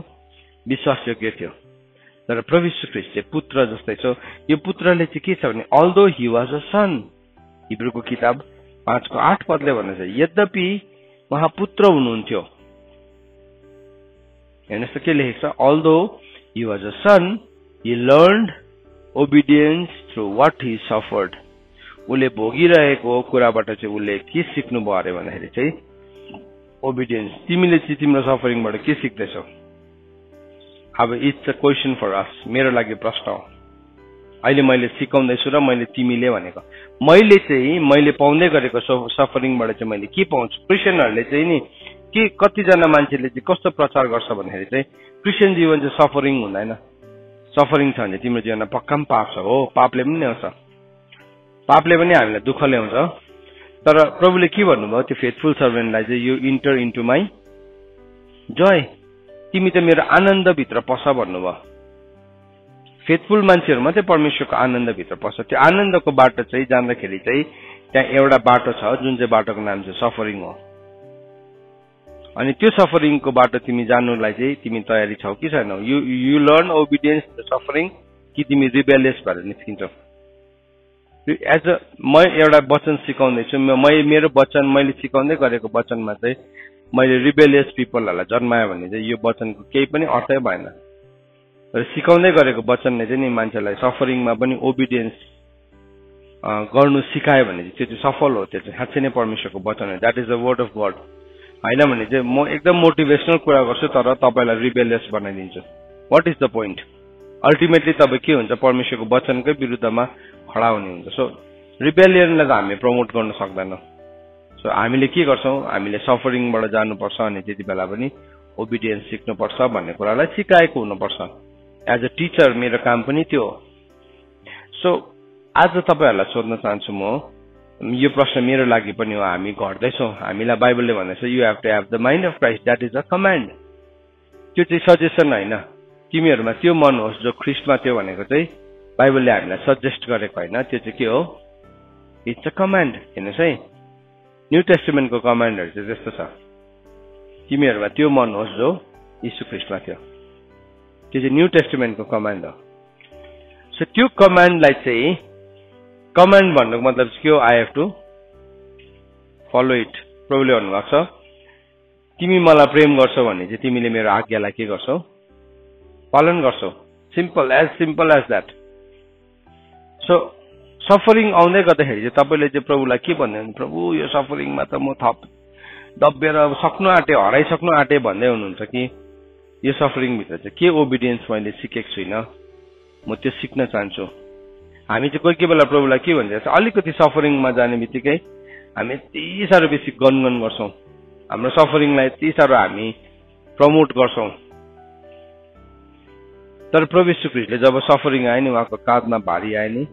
विश्वासयोग्य थियो। तर प्रभु यीशु ख्रीष्ट चाहिँ पुत्र जस्तै छ। यो पुत्रले चाहिँ के छ भने, अल्दो ही वाज अ सन, हिब्रूको किताब 5:8 भन्दैछ, यद्यपि उहाँ पुत्र हुनुहुन्थ्यो। हेर्नुहोस् त के लेखेको छ, although he was a son he learned obedience through what he suffered. उसले भोगिरहेको कुराबाट चाहिँ उसले के सिक्नु भयो अरे भन्दाखेरि चाहिँ ओबिडियन्स। तिमीले चाहिँ तिम्रो सफरिङबाट के सिक्दैछौ? अब इट्स अ क्वेसन फर अस, मेरो लागि प्रश्न हो। अहिले मैले सिकाउँदैछु र मैले तिमीले भनेको, मैले पाउँदै गरेको सफरिङबाट चाहिँ मैले के पाउँछु? क्रिस्चियनहरूले चाहिँ नि के कतिजना मान्छेले चाहिँ कस्तो प्रचार गर्छ भन्दाखेरि चाहिँ क्रिस्चियन जीवन चाहिँ सफरिङ हुँदैन, सफरिङ छ भने तिम्रो जीवनमा पक्का पनि पाप छ। हो, पापले पनि ल्याउँछ, पापले पनि हामीलाई दुःख ल्याउँछ। तर प्रभुले के भन्नुभयो त्यो फेथफुल सर्भेन्टलाई चाहिँ, you enter into my joy, तिमी त मेरो आनन्दभित्र पस भन्नुभयो। फेथफुल मान्छेहरू मात्रै परमेश्वरको आनन्दभित्र पस्छ। त्यो आनन्दको बाटो चाहिँ जाँदाखेरि चाहिँ त्यहाँ एउटा बाटो छ, जुन चाहिँ बाटोको नाम चाहिँ सफरिङ हो। अनि त्यो सफरिङको बाटो तिमी जान्नुलाई चाहिँ तिमी तयारी छौ कि छैनौ? You learn obedience to suffering, कि तिमी रिबेलियस भएर निस्किन्छौ? एज अ म एउटा वचन सिकाउँदैछु, मेरो वचन मैले सिकाउँदै गरेको वचनमा चाहिँ मैले रिबेलियस पिपलहरूलाई जन्मायो भने चाहिँ यो वचनको केही पनि अर्थै भएन। र सिकाउँदै गरेको वचनले चाहिँ नि मान्छेलाई सफरिङमा पनि ओबिडियन्स गर्नु सिकायो भने चाहिँ त्यो चाहिँ सफल हो। त्यो चाहिँ साँच्चै नै परमेश्वरको वचन हो। That is the word of God. होइन भने चाहिँ म एकदम मोटिभेसनल कुरा गर्छु तर तपाईँलाई रिबेलियस बनाइदिन्छु। What is the point? Ultimately तपाईँ के हुन्छ? परमेश्वरको वचनकै विरुद्धमा खडा हुने हुन्छ। सो रिबेलियनलाई त हामी प्रमोट गर्न सक्दैनौँ। सो हामीले के गर्छौँ? हामीले सफरिङबाट जानुपर्छ अनि त्यति बेला पनि ओबिडियन्स सिक्नुपर्छ भन्ने कुरालाई सिकाएको हुनुपर्छ। एज अ टिचर मेरो काम पनि त्यो हो। सो आज तपाईँहरूलाई सोध्न चाहन्छु म, यो प्रश्न मेरो लागि पनि हो। हामी घट्दैछौँ, हामीलाई बाइबलले भन्दैछ you have to have the mind of Christ, that is a command. त्यो चाहिँ सजेसन होइन। तिमीहरूमा त्यो मन होस् जो ख्रिस्टमा थियो भनेको चाहिँ बाइबलले हामीलाई सजेस्ट गरेको होइन, त्यो चाहिँ के हो? It's a command. हेर्नुहोस् है, न्यू टेस्टामेन्टको कमान्डहरू चाहिँ त्यस्तो छ, तिमीहरूमा त्यो मन होस् जो यीशु ख्रिस्टमा थियो। त्यो चाहिँ न्यू टेस्टामेन्टको कमान्ड हो। सो त्यो कमान्डलाई चाहिँ, कमान्ड भन्नुको मतलब के हो? I have to follow it. प्रभुले भन्नुभएको छ तिमी मलाई प्रेम गर्छौ भने चाहिँ तिमीले मेरो आज्ञालाई के गर्छौ? पालन गर्छौ। Simple as that. So suffering आउँदै गर्दाखेरि चाहिँ तपाईँले चाहिँ प्रभुलाई के भन्नुहुन्छ? प्रभु यो सफरिङमा त म थप दबिएर सक्नु आँटे, हराइसक्नु आँटे भन्दै हुनुहुन्छ कि यो सफरिङभित्र चाहिँ के ओबिडियन्स मैले सिकेको छुइनँ, म त्यो सिक्न चाहन्छु। हामी चाहिँ कोही बेला प्रभुलाई के भन्छ? अलिकति सफरिङमा जाने बित्तिकै हामी यति साह्रो बेसी गनगन गर्छौँ, हाम्रो सफरिङलाई यति साह्रो हामी प्रमोट गर्छौँ। तर प्रभु यीशु ख्रीष्टले जब सफरिङ आयो नि, उहाँको काँधमा भारी आयो नि,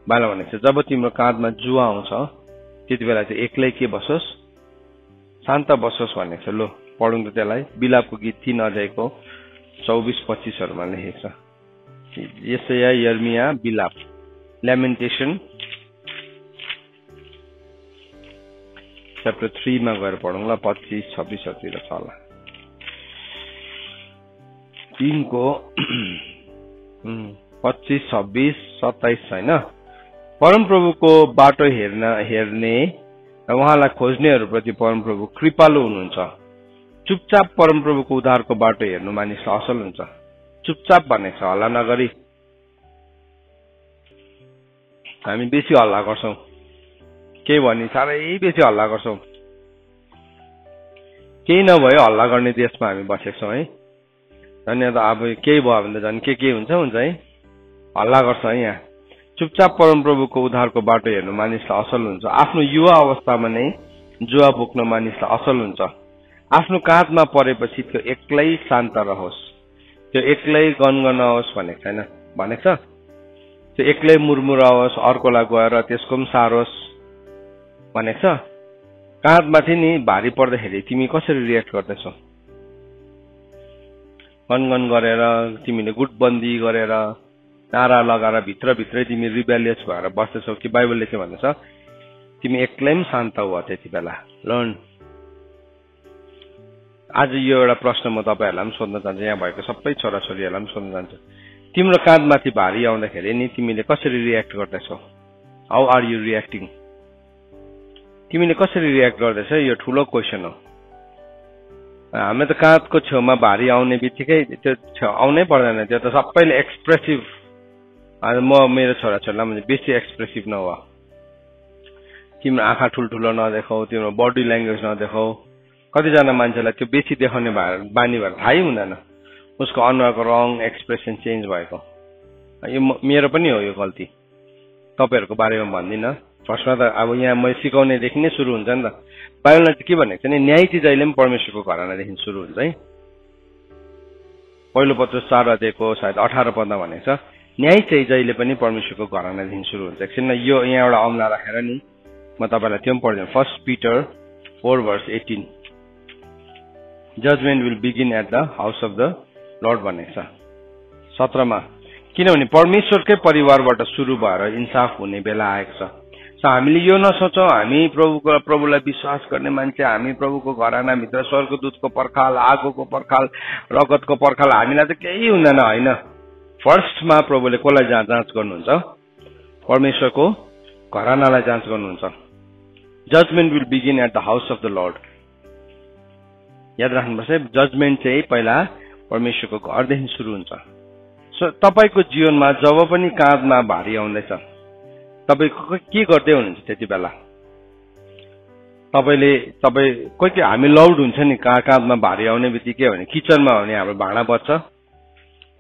बाला भनेको छ जब तिम्रो काँधमा जुवा आउँछ त्यति बेला चाहिँ एक्लै के बसोस्? शान्त बसोस् भनेको छ। लो पढौँ त त्यसलाई। बिलापको गीत 3 अध्यायको 24-25हरूमा लेखेको छ। यशाया, यर्मिया, बिलाप, ल्यामेन्टेसन च्याप्टर 3 मा गएर पढौँ ल। 25-26तिर छ होला। 3 को 25-26-27 छैन? परमप्रभुको बाटो हेर्ने र उहाँलाई खोज्नेहरूप्रति परमप्रभु कृपालु हुनुहुन्छ। चुपचाप परमप्रभुको उद्धारको बाटो हेर्नु मानिसलाई असल हुन्छ। चुपचाप भनेको छ, हल्ला नगरी। हामी बेसी हल्ला गर्छौँ, केही भनी साह्रै बेसी हल्ला गर्छौँ। केही नभयो हल्ला गर्ने देशमा हामी बसेको छौँ है। झन् त अब केही भयो भने त झन् के हुन्छ है, हल्ला गर्छ है यहाँ। चुपचाप परमप्रभुको उद्धारको बाटो हेर्नु मानिसलाई असल हुन्छ। आफ्नो युवा अवस्थामा नै जुवा बोक्न मानिसलाई असल हुन्छ। आफ्नो काँधमा परेपछि त्यो एक्लै शान्त रहोस्, त्यो एक्लै गनगनाओस् भनेको छैन, भनेको छ त्यो एक्लै मुरमुराओस्, अर्कोलाई गएर त्यसको पनि सारोस् भनेको छ। काँधमाथि नि भारी पर्दाखेरि तिमी कसरी रियाक्ट गर्दैछौ? गनगन गरेर, तिमीले गुटबन्दी गरेर, नारा लगाएर भित्रभित्रै तिमी रिबेलियस भएर बस्दैछौ कि बाइबलले के भन्दछ? तिमी एक्लै पनि शान्त हो त्यति बेला। लर्न। आज यो एउटा प्रश्न म तपाईँहरूलाई पनि सोध्न चाहन्छु, यहाँ भएको सबै छोराछोरीहरूलाई पनि सोध्न चाहन्छु। तिम्रो काँधमाथि भारी आउँदाखेरि नि तिमीले कसरी रियाक्ट गर्दैछौ? How are you reacting? तिमीले कसरी रियाक्ट गर्दैछौ? यो ठुलो क्वेसन हो। हामी त काँधको छेउमा भारी आउने बित्तिकै त्यो आउनै पर्दैन, त्यो त सबैले एक्सप्रेसिभ। म मेरो छोराछोरीलाई भने बेसी एक्सप्रेसिभ नहो, तिम्रो आँखा ठुल्ठुलो नदेखाऊ, तिम्रो बडी ल्याङ्ग्वेज नदेखाऊ। कतिजना मान्छेलाई त्यो बेसी देखाउने बानी भएर थाहै हुँदैन, उसको अनुहारको रङ एक्सप्रेसन चेन्ज भएको। यो मेरो पनि हो यो गल्ती, तपाईँहरूको बारेमा भन्दिनँ। फर्स्टमा त अब यहाँ म सिकाउनेदेखि नै सुरु हुन्छ नि त। बाइबलले चाहिँ के भनेको छ नि, न्याय चाहिँ जहिले पनि परमेश्वरको घरानादेखि सुरु हुन्छ है। पहिलो पत्रुस 4 अध्यायको सायद 18 पदमा भनेको छ, न्याय चाहिँ जहिले पनि परमेश्वरको घरानादेखि सुरु हुन्छ। एकछिन यो यहाँ एउटा औँला राखेर नि म तपाईँलाई त्यो पनि पढ्दिनँ। 1 Peter 4:18 judgment will begin at the house of the Lord भनेको छ। 17 मा किनभने परमेश्वरकै परिवारबाट सुरु भएर इन्साफ हुने बेला आएको छ। हामीले यो नसोचौँ हामी प्रभुलाई विश्वास गर्ने मान्छे, हामी प्रभुको घरानाभित्र स्वर्गदूतको पर्खाल, आगोको पर्खाल, रगतको पर्खाल, हामीलाई त केही हुँदैन। होइन, फर्स्टमा प्रभुले कसलाई जाँच गर्नुहुन्छ? परमेश्वरको घरानालाई जाँच गर्नुहुन्छ। Judgment will begin at the house of the Lord. याद राख्नुपर्छ जजमेन्ट चाहिँ पहिला परमेश्वरको घरदेखि सुरु हुन्छ। सो तपाईको जीवनमा जब पनि काँधमा भारी आउँदैछ तपाई के गर्दै हुनुहुन्छ त्यति बेला? कोही हामी लाउड हुन्छ नि काँधमा भारी आउने बित्तिकै भने किचनमा भने हाम्रो भाँडा बज्छ,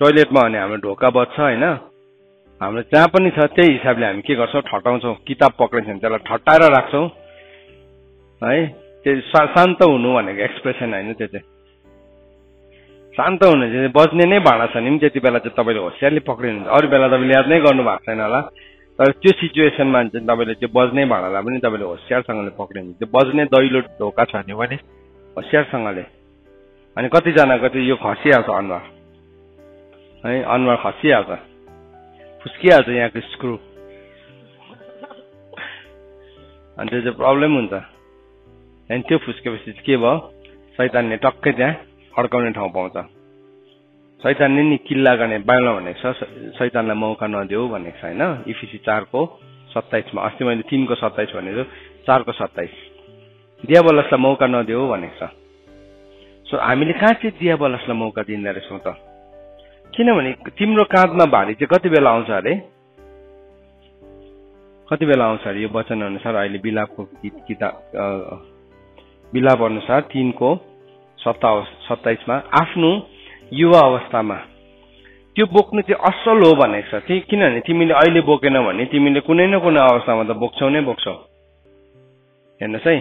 टोयलेटमा भने हाम्रो ढोका बज्छ हैन, हाम्रो जहाँ पनि छ त्यही हिसाबले हामी के गर्छौं ठटाउँछौं। किताब पक्रिन्छ भने त्यसलाई ठट्टाएर राख्छौं है। त्यो शान्त हुनु भनेको एक्सप्रेसन हैन, त्यो चाहिँ शान्त हुनु चाहिँ बज्ने नै भाँडा छ नि त्यति बेला चाहिँ तपाईले होशियारले पक्रिनुहुन्छ। अरू बेला तपाईले याद नै गर्नु भएको छैन होला, तर त्यो सिचुएसनमा चाहिँ तपाईले त्यो बज्ने भाँडालाई पनि तपाईले होशियारसँगले पक्रिनुहुन्छ। त्यो बज्ने दैलो ढोका छ नि भने होशियारसँगले। अनि कतिजनाको चाहिँ यो खसिहाल्छ अनुहार है, अनुहार खसिहाल्छ, फुस्किहाल्छ यहाँको स्क्रु, अनि त्यो चाहिँ प्रब्लम हुन्छ। अनि त्यो फुस्केपछि के भयो, शैतानले टक्कै त्यहाँ अड्काउने ठाउँ पाउँछ। शैतानले नि किल्ला गर्ने बाइबलमा भनेको छ शैतानलाई मौका नदेऊ भनेको छ हैन। इफिसी 4:27 मा, अस्ति मैले 3:27 भनेको 4:27 दियाबलसलाई मौका नदेऊ भनेको छ। सो हामीले कहाँ चाहिँ दियाबलसलाई मौका दिँदै रहेछौँ त? किनभने तिम्रो काँधमा भारी चाहिँ कति बेला आउँछ अरे? कति बेला आउँछ अरे? यो वचन अनुसार अहिले बिलापको किताब बिलाप अनुसार 3:27 मा आफ्नो युवा अवस्थामा त्यो बोक्नु चाहिँ असल हो भनेको छ। किनभने तिमीले अहिले बोकेन भने तिमीले कुनै न कुनै अवस्थामा त बोक्छौ नै बोक्छौ। हेर्नुहोस् है,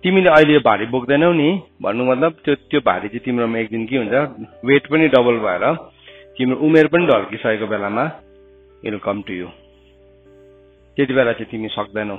तिमीले अहिले भारी बोक्दैनौ नि भन्नु मतलब त्यो भारी चाहिँ तिम्रोमा एक दिन के हुन्छ, वेट पनि डबल भएर तिम्रो उमेर पनि ढल्किसकेको बेलामा it will come to you. त्यति बेला चाहिँ तिमी सक्दैनौ।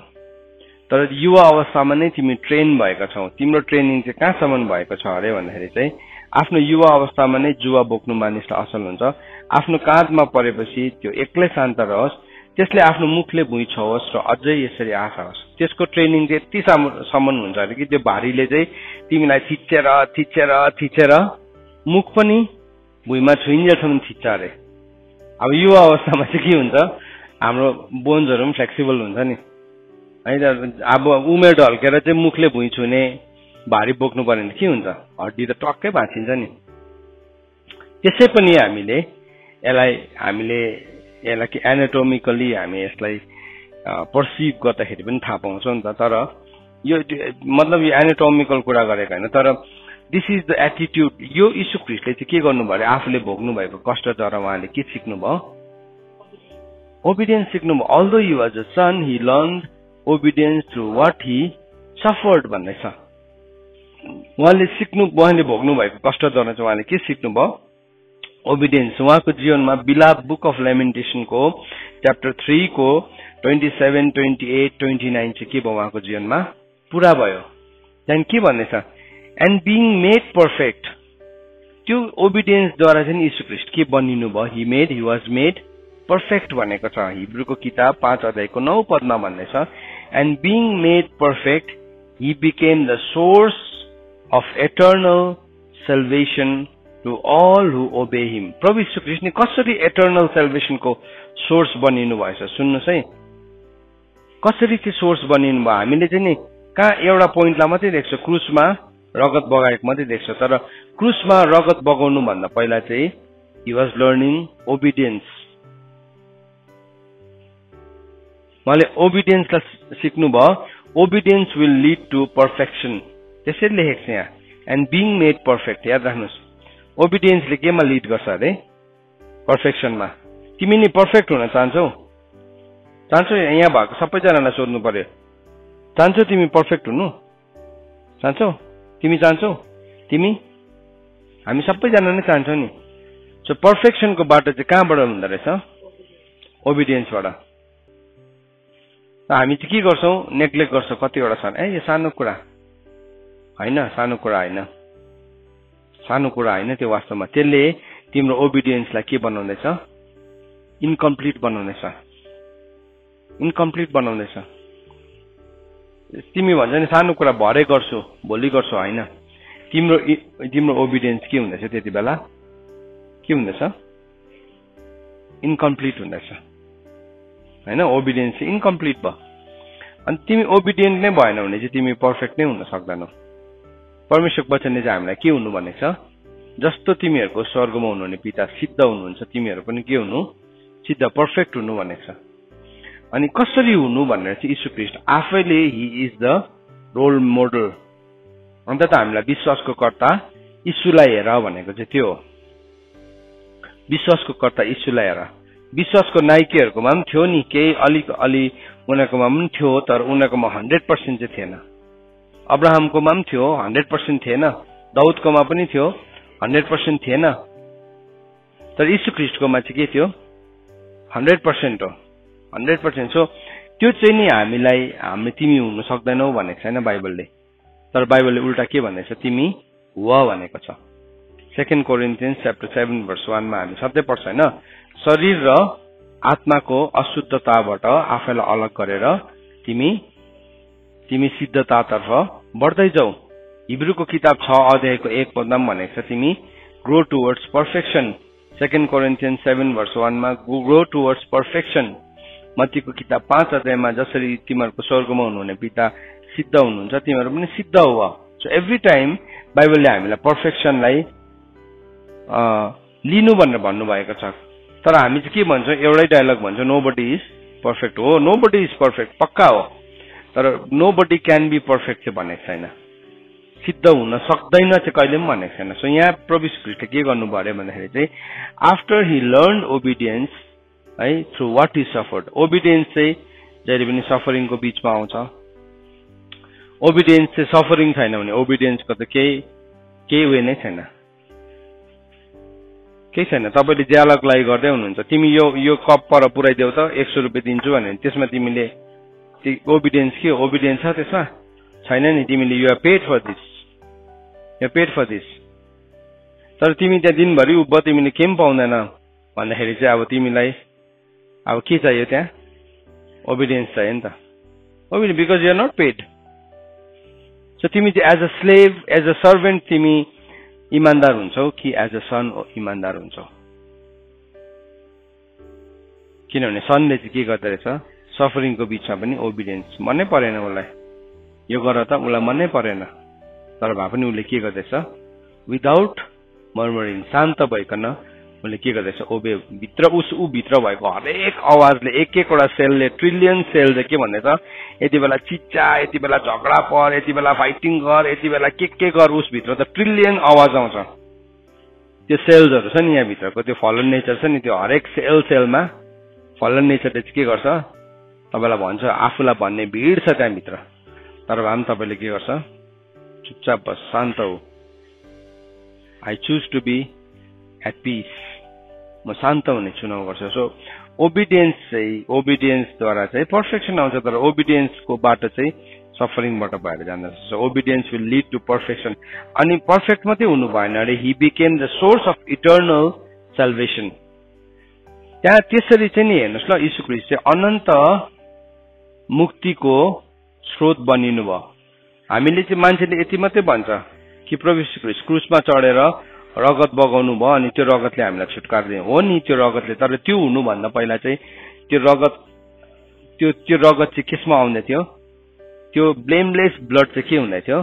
तर युवा अवस्थामा नै तिमी ट्रेन भएका छौ। तिम्रो ट्रेनिङ चाहिँ कहाँसम्म भएको छ अरे भन्दाखेरि चाहिँ आफ्नो युवा अवस्थामा नै जुवा बोक्नु मानिसलाई असल हुन्छ। आफ्नो काँधमा परेपछि त्यो एक्लै शान्त रहोस्, त्यसले आफ्नो मुखले भुइँ छहोस् र अझै यसरी आशा होस्। त्यसको ट्रेनिङ चाहिँ यतिसम्म हुन्छ अरे कि त्यो भारीले चाहिँ तिमीलाई थिचेर थिचेर थिचेर मुख पनि भुइँमा छुइन्जेलसम्म थिच्छ अरे। अब युवा अवस्थामा चाहिँ के हुन्छ, हाम्रो बोन्सहरू पनि फ्लेक्सिबल हुन्छ नि है। अब उमेर ढल्केर चाहिँ मुखले भुइँ छुने भारी बोक्नु पर्यो भने के हुन्छ, हड्डी त टक्कै भाँचिन्छ नि। त्यसै पनि हामीले यसलाई एनाटोमिकली हामी यसलाई पर्सिभ गर्दाखेरि पनि थाहा पाउँछौँ नि त। तर यो मतलब यो एनाटोमिकल कुरा गरेको होइन, तर दिस इज द एटिट्युड। यो यीशु ख्रीष्टले चाहिँ के गर्नु भयो, आफूले भोग्नु भएको कष्टद्वारा उहाँले के सिक्नु भयो, ओबिडियन्स सिक्नु भयो। Although he was a son he learned obedience through what he suffered भन्ने छ। उहाँले भोग्नु भएको कष्टद्वारा चाहिँ उहाँले के सिक्नु भयो, ओबिडियन्स। उहाँको जीवनमा बिलाप बुक अफ लेमेन्टेसनको च्याप्टर 3 को 27, 28, 29 चाहिँ के भयो उहाँको जीवनमा पूरा भयो। त्यहाँदेखि के भन्ने छ, एन्ड बिङ मेड पर्फेक्ट। त्यो ओबिडियन्सद्वारा चाहिँ यीशु ख्रीष्ट के बनिनु भयो, ही वाज मेड पर्फेक्ट भनेको छ हिब्रूको किताब 5:9 भन्ने छ। And being made perfect Hee became the source of eternal salvation to all who obey him। प्रभु यीशु ख्रीष्टले कसरी एटर्नल सेल्भेसन को सोर्स बनिनु भएछ सुन्नुस् है। कसरी चाहिँ सोर्स बनिनु भयो, हामीले चाहिँ नि कहाँ एउटा पोइन्टलाई मात्रै देख्छौँ, क्रुसमा रगत बगाएको मात्रै देख्छौँ। तर क्रुसमा रगत बगाउनु भन्दा पहिला चाहिँ he was learning obedience। उहाँले ओबिडियन्सलाई सिक्नु भयो। Obedience will lead to perfection, त्यसरी लेखेको छ यहाँ। एन्ड बिङ मेड पर्फेक्ट, याद राख्नुहोस्, ओबिडियन्सले केमा लिड गर्छ अरे, पर्फेक्सनमा। तिमी नि पर्फेक्ट हुन चाहन्छौ? यहाँ भएको सबैजनालाई सोध्नु पर्यो, चाहन्छौ तिमी पर्फेक्ट हुनु? चाहन्छौ? तिमी चाहन्छौ? तिमी? हामी सबैजना नै चाहन्छौँ नि। सो पर्फेक्सनको बाटो चाहिँ कहाँबाट हुँदो रहेछ, ओबिडियन्सबाट। हामी चाहिँ के गर्छौँ, नेग्लेक्ट गर्छौँ कतिवटा छन्। यो सानो कुरा होइन, सानो कुरा होइन त्यो वास्तवमा। त्यसले तिम्रो ओबिडियन्सलाई के बनाउँदैछ, इन्कम्प्लिट बनाउँदैछ। तिमी भन्छ नि सानो कुरा भरे गर्छु भोलि गर्छु, होइन। तिम्रो ओबिडियन्स के हुँदैछ त्यति बेला, के हुँदैछ, इन्कम्प्लिट हुँदैछ होइन। ओबिडियन्स चाहिँ इन्कम्प्लिट भयो। अनि तिमी ओबिडियन्ट नै भएन भने चाहिँ तिमी पर्फेक्ट नै हुन सक्दैनौ। परमेश्वरको वचनले चाहिँ हामीलाई के हुनु भनेको छ, जस्तो तिमीहरूको स्वर्गमा हुनुहुने पिता सिद्ध हुनुहुन्छ तिमीहरू पनि के हुनु, सिद्ध पर्फेक्ट हुनु भनेको छ। अनि कसरी हुनु भनेर चाहिँ यीशु ख्रीष्ट आफैले he is the role model. अन्त त हामीलाई विश्वासको कर्ता यीशुलाई हेर भनेको चाहिँ त्यो हो। विश्वासको कर्ता यीशुलाई हेर। विश्वासको नायकीहरूकोमा पनि थियो नि, केही अलि उनीहरूकोमा पनि थियो, तर उनीहरूकोमा 100% चाहिँ थिएन। अब्राहमकोमा पनि थियो, 100% थिएन। दाउदकोमा पनि थियो, 100% थिएन। तर यीशु ख्रीष्टकोमा चाहिँ के थियो, 100% हो, 100%। सो त्यो चाहिँ नि हामी तिमी हुन सक्दैनौ भनेको छैन बाइबलले, तर बाइबलले उल्टा के भन्दैछ, तिमी हुआ भनेको छ। 2 कोरिन्थियन्स च्याप्टर 7:1 मा हामी सधैँ पढ्छ हैन, शरीर र आत्माको अशुद्धताबाट आफैलाई अलग गरेर तिमी सिद्धतातर्फ बढ्दै जाऊ। हिब्रूको किताब 6:1 पदमा भनेको छ, तिमी ग्रो टुवर्ड्स पर्फेक्सन। 2 कोरिन्थियन्स 7:1 मा ग्रो टुवर्ड्स पर्फेक्सन। मत्तीको किताब 5 जसरी तिमीहरूको स्वर्गमा हुनुहुने पिता सिद्ध हुनुहुन्छ तिमीहरू पनि सिद्ध हुआ। सो एभ्री टाइम बाइबलले हामीलाई पर्फेक्सनलाई लिनु भनेर भन्नुभएको छ। तर हामी चाहिँ के भन्छौँ, एउटै डायलग भन्छौँ, नोबडी इज पर्फेक्ट। हो, नोबडी इज पर्फेक्ट, पक्का हो, तर नोबडी क्यान बी पर्फेक्ट चाहिँ भनेको छैन, सिद्ध हुन सक्दैन चाहिँ कहिले पनि भनेको छैन। सो यहाँ प्रभु यीशु ख्रीष्टले के गर्नुभयो अरे भन्दाखेरि चाहिँ आफ्टर ही लर्न ओबिडियन्स है through what he suffered. Obedience चाहिँ जहिले पनि सफरिङको बीचमा आउँछ। ओबिडियन्स चाहिँ सफरिङ छैन भने ओबिडियन्सको त केही वे नै छैन, केही छैन। तपाईँले ज्यालकलाई गर्दै हुनुहुन्छ, तिमी यो कप पर पुऱ्याइदेऊ त 100 रुपियाँ दिन्छु भने त्यसमा तिमीले ओबिडियन्स के हो, ओबिडियन्स छ त्यसमा छैन नि। तिमीले you are paid for this, तर तिमी त्यहाँ दिनभरि उभ्यो, तिमीले केही पनि पाउँदैन भन्दाखेरि चाहिँ अब तिमीलाई अब के चाहियो, त्यहाँ ओबिडियन्स चाहियो नि त। Obedience because you are not paid. So तिमी चाहिँ as a slave, as a servant तिमी इमान्दार हुन्छौ कि एज अ सन इमान्दार हुन्छौ? किनभने सनले चाहिँ के गर्दो रहेछ, सफरिङको बीचमा पनि ओबिडियन्स मनै परेन उसलाई, यो गर त उसलाई मनै परेन, तर भए पनि उसले के गर्दैछ, विदाउट मर्मरिङ, शान्त भइकन उसले के गर्दैछ, ऊ भित्र भएको हरेक आवाजले, एक-एकवटा सेलले, ट्रिलियन सेल चाहिँ के भन्दैछ, यति बेला चिच्चा, यति बेला झगडा पर, यति बेला फाइटिङ गर, यति बेला के गर, उस भित्र त ट्रिलियन आवाज आउँछ। त्यो सेल्सहरू छ नि यहाँ भित्रको, त्यो फलन नेचर छ नि, त्यो हरेक सेलमा फलन नेचरले चाहिँ के गर्छ, तपाईँलाई भन्छ, आफूलाई भन्ने भिड छ त्यहाँभित्र, तर भए पनि तपाईँले के गर्छ, चुपचाप बस, शान्त हो, I choose to be at peace, म शान्त हुने चुनाव गर्छु। सो ओबिडियन्सद्वारा चाहिँ पर्फेक्सन आउँछ, तर ओबिडियन्सको बाटो चाहिँ सफरिङबाट भएर जान्छ। So obedience will lead to perfection. अनि पर्फेक्ट मात्रै हुनु भएन अरे, he became the source of eternal salvation. त्यहाँ त्यसरी चाहिँ नि हेर्नुहोस् ल, यीशु ख्रीष्ट चाहिँ अनन्त मुक्तिको स्रोत बनिनु भयो। हामीले चाहिँ मान्छेले यति मात्रै भन्छ कि प्रभु यीशु ख्रीष्ट क्रुसमा चढेर रगत बगाउनु भयो अनि त्यो रगतले हामीलाई छुटकारा दियो। हो नि, त्यो रगतले, तर त्यो हुनुभन्दा पहिला चाहिँ त्यो रगत चाहिँ केसमा आउँदै थियो, त्यो ब्लेमलेस ब्लड चाहिँ के हुँदै थियो,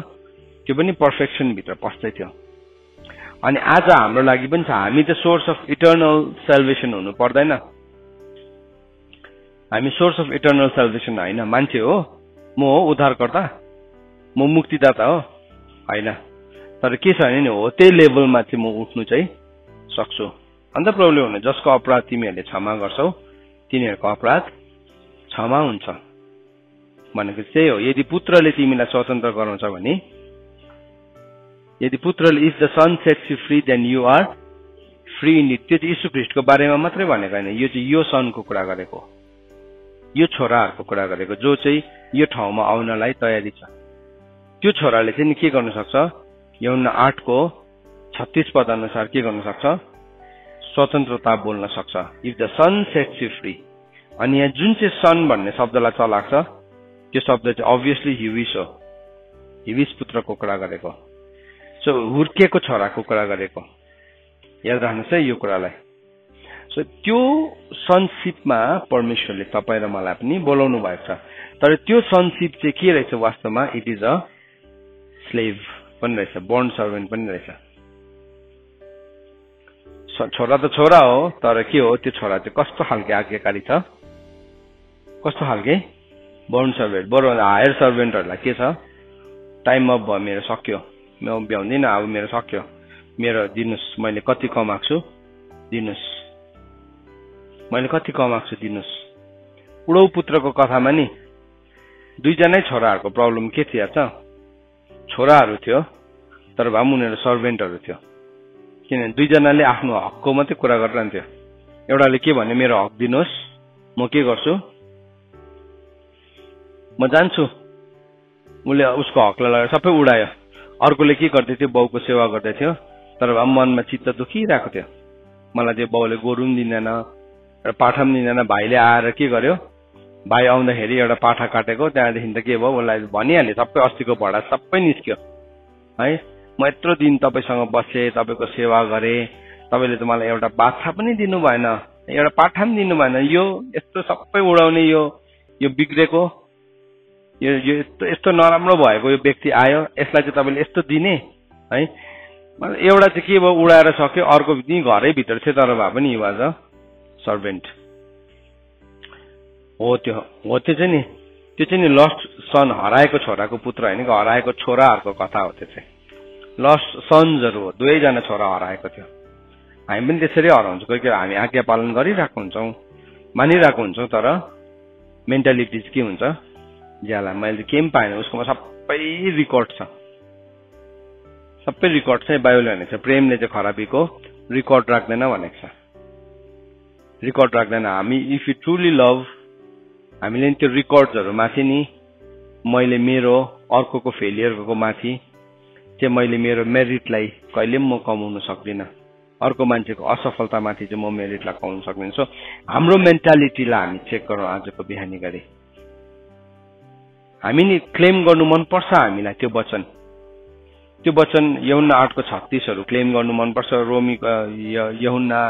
त्यो पनि पर्फेक्सन भित्र पस्दै थियो। अनि आज हाम्रो लागि पनि छ, हामी त सोर्स अफ इटर्नल सेल्भेसन हुनु पर्दैन। हामी सोर्स अफ इटर्नल सेल्भेसन होइन, मान्छे हो, म हो उद्धारकर्ता, म मुक्तिदाता हो होइन, तर के छ भने नि हो त्यही लेभलमा चाहिँ म उठ्नु चाहिँ सक्छु। अन्त प्रब्लम हुने, जसको अपराध तिमीहरूले क्षमा गर्छौ तिनीहरूको अपराध क्षमा हुन्छ भनेको त्यही हो। यदि पुत्रले तिमीलाई स्वतन्त्र गराउँछ भने, यदि पुत्रले if the son sets you free then you are free indeed, त्यो चाहिँ यीशु ख्रीष्टको बारेमा मात्रै भनेको होइन, यो चाहिँ यो सनको कुरा गरेको, यो छोराहरूको कुरा गरेको, जो चाहिँ यो ठाउँमा आउनलाई तयारी छ। त्यो छोराले चाहिँ के गर्न सक्छ, यूहन्ना 8:36 पद अनुसार के गर्न सक्छ, स्वतन्त्रता बोल्न सक्छ। If the son sets you free. अनि यहाँ जुन चाहिँ सन भन्ने शब्दलाई चलाएको छ, त्यो शब्द चाहिँ अभियसली हिविस हो, हिविस पुत्रको कुरा गरेको, सो हुर्किएको छोराको कुरा गरेको, याद राख्नुहोस् है यो कुरालाई। सो त्यो सनशिपमा परमेश्वरले तपाईँ र मलाई पनि बोलाउनु भएको छ, तर त्यो सनशिप चाहिँ के रहेछ वास्तवमा, इट इज अ स्लेभ, पनि रहेछ, बोर्न सर्भेन्ट पनि रहेछ। छोरा त छोरा हो, तर के हो त्यो छोरा चाहिँ कस्तो खालके आज्ञाकारी छ, कस्तो खालके बोर्न सर्भेन्ट। बरु हायर सर्भेन्टहरूलाई के छ, टाइम अफ भयो, मेरो सक्यो, म भ्याउँदिनँ, अब मेरो सक्यो, मेरो दिनुहोस्, मैले कति कमाएको छु दिनुहोस्, मैले कति कमाएको छु दिनुहोस्। उडौ पुत्रको कथामा नि दुईजनै छोराहरूको प्रब्लम के थियो त, छोराहरू थियो तर भए पनि उनीहरू सर्भेन्टहरू थियो, किनभने दुईजनाले आफ्नो हकको मात्रै कुरा गरिरहन्थ्यो। एउटाले के भन्यो, मेरो हक दिनुहोस्, म के गर्छु, म जान्छु, उसले उसको हकलाई लगेर सबै उडायो। अर्कोले के गर्दै थियो, बाउको सेवा गर्दै थियो, तर भए मनमा चित्त दुखिरहेको थियो, मलाई त्यो बाउले गोरु पनि दिँदैन र पाठा पनि दिँदैन। भाइले आएर के गर्यो, भाइ आउँदाखेरि एउटा पाठा काटेको, त्यहाँदेखि त के भयो, उसलाई भनिहाल्यो, सबै अस्तिको भडा सबै निस्क्यो है। म यत्रो दिन तपाईँसँग बसेँ, तपाईँको सेवा गरेँ, तपाईँले त मलाई एउटा बाछा पनि दिनु भएन, एउटा पाठा पनि दिनु भएन, यो यस्तो सबै उडाउने, यो बिग्रेको, यो यस्तो नराम्रो भएको यो व्यक्ति आयो, यसलाई चाहिँ तपाईँले यस्तो दिने है। एउटा चाहिँ के भयो, उडाएर सक्यो, अर्को घरै भित्र थियो तर भए पनि वाज अ सर्भेन्ट हो। त्यो चाहिँ नि, त्यो चाहिँ नि लस्ट सन, हराएको छोराको पुत्र होइन कि, हराएको छोराहरूको कथा हो त्यो चाहिँ। लस्ट सन्सहरू हो, दुवैजना छोरा हराएको थियो। हामी पनि त्यसरी हराउँछौँ, कोही कोही हामी आज्ञा पालन गरिरहेको हुन्छौँ, मानिरहेको हुन्छौँ, तर मेन्टालिटिज के हुन्छ, ज्याला मैले केही पनि पाएन, उसकोमा सबै रेकर्ड छ, सबै रेकर्ड छ। बाइबलले भनेको छ प्रेमले चाहिँ खराबीको रेकर्ड राख्दैन भनेको छ, रेकर्ड राख्दैन। हामी इफ यु ट्रुली लभ, हामीले त्यो रेकर्ड्सहरू माथि नि, मैले मेरो अर्कोको फेलियरको माथि चाहिँ मैले मेरो मेरिटलाई कहिले पनि म कमाउन सक्दिनँ, अर्को मान्छेको असफलतामाथि चाहिँ म मेरिटलाई कमाउन सक्दिनँ। सो हाम्रो मेन्टालिटीलाई हामी चेक गरौँ आजको बिहानी गरी। हामी नि क्लेम गर्नु मनपर्छ हामीलाई त्यो वचन, त्यो वचन यूहन्ना 8:36 क्लेम गर्नु मनपर्छ। रोमी यूहन्ना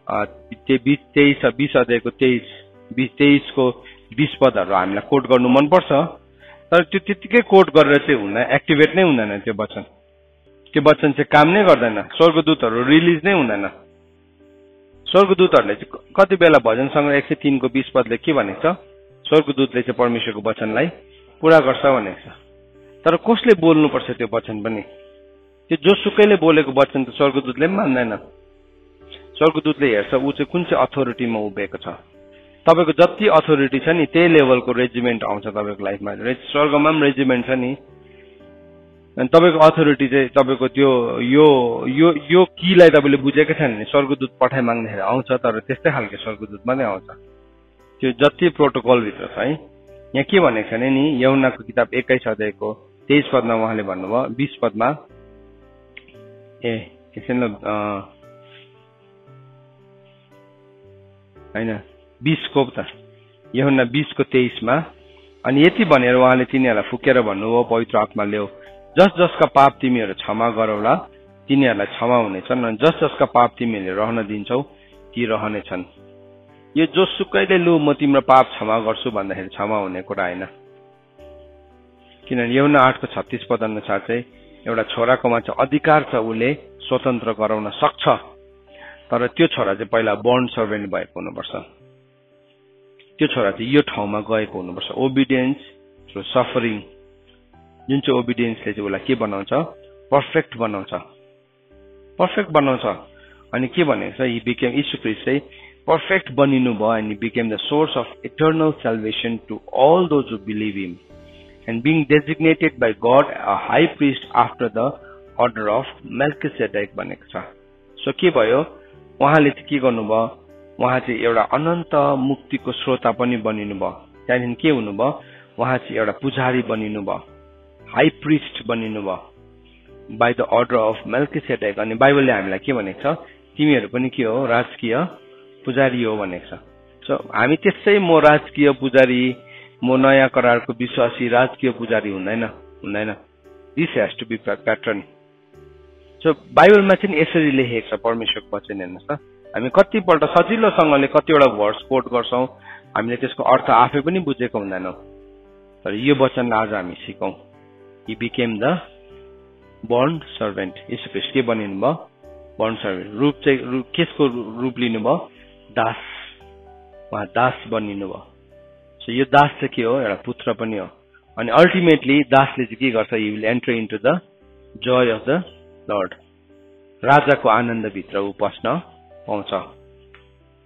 20 अध्यायको 23 को 20 पदहरू हामीलाई कोट गर्नु मनपर्छ, तर त्यो त्यतिकै कोट गरेर चाहिँ हुँदैन, एक्टिभेट नै हुँदैन त्यो वचन, त्यो वचन चाहिँ काम नै गर्दैन। स्वर्गदूतहरू रिलिज नै हुँदैन। स्वर्गदूतहरूले चाहिँ कति बेला भजन सङ्ग्रह 103 को 20 पदले के भनेको छ, स्वर्गदूतले चाहिँ परमेश्वरको वचनलाई पूरा गर्छ भनेको छ। तर कसले बोल्नुपर्छ त्यो वचन पनि, त्यो जोसुकैले बोलेको वचन त स्वर्गदूतले पनि मान्दैन। स्वर्गदूतले हेर्छ ऊ चाहिँ कुन चाहिँ अथोरिटीमा उभिएको छ। तपाईँको जति अथोरिटी छ नि त्यही लेभलको रेजिमेन्ट आउँछ तपाईँको लाइफमा। स्वर्गमा पनि रेजिमेन्ट छ नि, अनि तपाईँको अथोरिटी चाहिँ तपाईँको त्यो यो कीलाई तपाईँले बुझेकै छैन भने स्वर्गदूत पठाइ माग्दाखेरि आउँछ, तर त्यस्तै खालको स्वर्गदूत मात्रै आउँछ, त्यो जति प्रोटोकलभित्र छ है। यहाँ के भनेको छ नि, यूहन्नाको किताब 21 अध्यायको 23 पदमा उहाँले भन्नुभयो, 20 पदमा एकछिन होइन 20 को त यूहन्ना 20 को 23 मा, अनि यति भनेर उहाँले तिनीहरूलाई फुकेर भन्नुभयो, पवित्र आत्मा ल्याऊ, जस जसका पाप तिमीहरू क्षमा गरौला तिनीहरूलाई क्षमा हुनेछन्, अनि जस जसका पाप तिमीहरूले रहन दिन्छौ ती रहनेछन्। यो जोसुकैले लु म तिम्रो पाप क्षमा गर्छु भन्दाखेरि क्षमा हुने कुरा होइन, किनभने यूहन्ना 8:36 पद अनुसार चाहिँ एउटा छोराकोमा चाहिँ अधिकार छ, उसले स्वतन्त्र गराउन सक्छ, तर त्यो छोरा चाहिँ पहिला बोर्न सर्भेन्ट भएको हुनुपर्छ। त्यो छोरा चाहिँ यो ठाउँमा गएको हुनुपर्छ, ओबिडियन्स थ्रु सफरिङ, जुन चाहिँ ओबिडियन्सले चाहिँ उसलाई के बनाउँछ, पर्फेक्ट बनाउँछ, पर्फेक्ट बनाउँछ। अनि के भनेको छ, हि बिकेम, यीशु ख्रीष्ट चाहिँ पर्फेक्ट बनिनु भयो, and he became the source of eternal salvation to all those who believe him, and being designated by God a high priest after the order of Melchizedek भनेको छ। सो के भयो, उहाँले चाहिँ के गर्नुभयो, उहाँ चाहिँ एउटा अनन्त मुक्तिको श्रोता पनि बनिनु भयो। त्यहाँदेखि के हुनुभयो, उहाँ चाहिँ एउटा पुजारी बनिनु भयो, हाई प्रिस्ट बनिनु भयो बाई द अर्डर अफ मेल्किसेडेक। अनि बाइबलले हामीलाई के भनेको छ, तिमीहरू पनि के हो, राजकीय पुजारी हो भनेको छ। सो हामी त्यसै म राजकीय पुजारी, म नयाँ करारको विश्वासी राजकीय पुजारी हुँदैन। This has to be pattern. So बाइबलमा चाहिँ यसरी लेखेको छ परमेश्वरको वचन। हेर्नुहोस् त, हामी कतिपल्ट सजिलोसँगले कतिवटा वर्ड्स कोट गर्छौँ, हामीले त्यसको अर्थ आफै पनि बुझेको हुँदैनौँ, तर यो वचनलाई आज हामी सिकौँ। He became the bond servant यीशु ख्रीष्ट के बनिनु भयो बन्ड सर्भेन्ट रूप चाहिँ केसको रूप लिनु भयो दास उहाँ दास बनिनु भयो सो यो दास चाहिँ के हो एउटा पुत्र पनि हो अनि अल्टिमेटली दासले चाहिँ के गर्छ he will enter into the joy of the lord राजाको आनन्द भित्र ऊ पस्न पाउँछ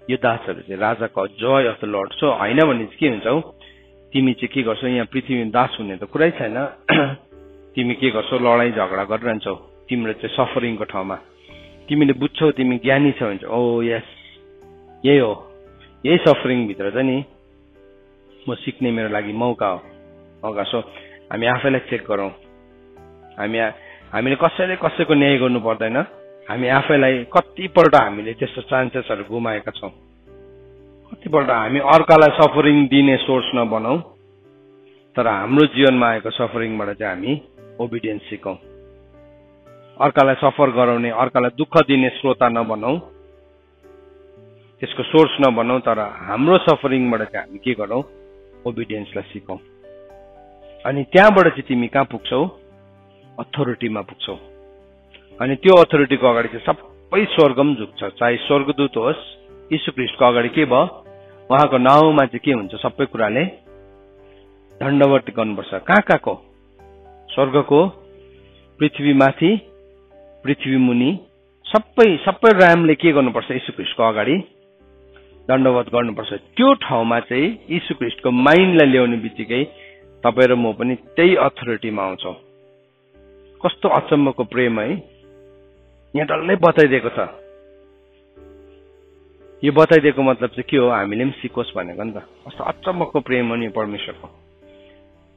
यो दासहरू चाहिँ राजाको Joy of the lord so होइन भने चाहिँ के हुन्छ हौ तिमी चाहिँ के गर्छौ यहाँ पृथ्वीमा दास हुने त कुरै छैन तिमी के गर्छौ लडाई झगडा गरिरहन्छौ तिम्रो चाहिँ सफरिङको ठाउँमा तिमीले बुझ्छौ तिमी ज्ञानी छौ भन्छ ओ यस यही हो यही सफरिङ भित्र चाहिँ नि म सिक्ने मेरो लागि मौका हो सो हामी आफैलाई चेक गरौँ हामीले कसैले कसैको न्याय गर्नु पर्दैन हामी आफैलाई कतिपल्ट हामीले त्यस्तो चान्सेसहरू गुमाएका छौँ कतिपल्ट हामी अर्कालाई सफरिङ दिने सोर्स नबनाऊ तर हाम्रो जीवनमा आएको सफरिङबाट चाहिँ हामी ओबिडियन्स सिकौँ अर्कालाई सफर गराउने अर्कालाई दुःख दिने श्रोता नबनाऊ त्यसको सोर्स नबनाऊ तर हाम्रो सफरिङबाट चाहिँ हामी के गरौँ ओबिडियन्सलाई सिकौँ अनि त्यहाँबाट चाहिँ तिमी कहाँ पुग्छौ अथोरिटीमा पुग्छौ अनि त्यो अथोरिटीको अगाडि चाहिँ सबै स्वर्गम झुक्छ चाहे स्वर्गदूत होस् यीशु ख्रीष्टको अगाडि के भयो उहाँको नाउँमा चाहिँ के हुन्छ सबै कुराले दण्डवत गर्नुपर्छ कहाँ कहाँको स्वर्गको पृथ्वीमाथि पृथ्वी मुनि सबै रामले के गर्नुपर्छ यीशु ख्रीष्टको अगाडि दण्डवत गर्नुपर्छ त्यो ठाउँमा चाहिँ यीशु ख्रीष्टको माइन्डलाई ल्याउने बित्तिकै तपाईँ र म पनि त्यही अथोरिटीमा आउँछौँ कस्तो अचम्मको प्रेम है यहाँ डल्लै बताइदिएको छ यो बताइदिएको मतलब चाहिँ के हो हामीले पनि सिकोस् भनेको नि त कस्तो अचम्मको प्रेम हो नि परमेश्वरको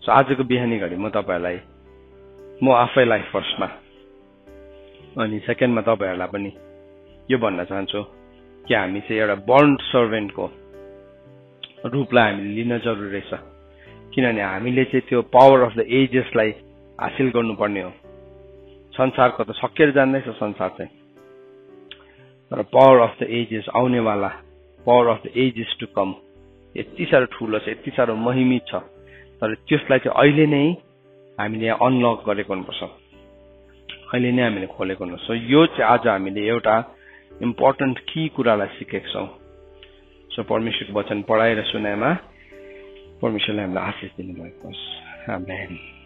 सो आजको बिहानी घडी म तपाईँहरूलाई म आफैलाई फर्स्टमा अनि सेकेन्डमा तपाईँहरूलाई पनि यो भन्न चाहन्छु कि हामी चाहिँ एउटा बन्ड सर्भेन्टको रूपलाई हामीले लिन जरुरी रहेछ किनभने हामीले चाहिँ त्यो पावर अफ द एजेसलाई हासिल गर्नुपर्ने हो संसारको त सकेर जान्दैछ संसार चाहिँ तर पावर अफ द एजेस आउनेवाला power of the ages to come यति साह्रो ठुलो छ यति साह्रो महिमित छ तर त्यसलाई चाहिँ अहिले नै हामीले अनलक गरेको हुनुपर्छ अहिले नै हामीले खोलेको हुनुपर्छ सो यो चाहिँ आज हामीले एउटा इम्पोर्टेन्ट की कुरालाई सिकेका छौँ सो परमेश्वरको वचन पढाएर सुनाएमा परमेश्वरले हामीलाई आशिष दिनुभएको होस् आमेन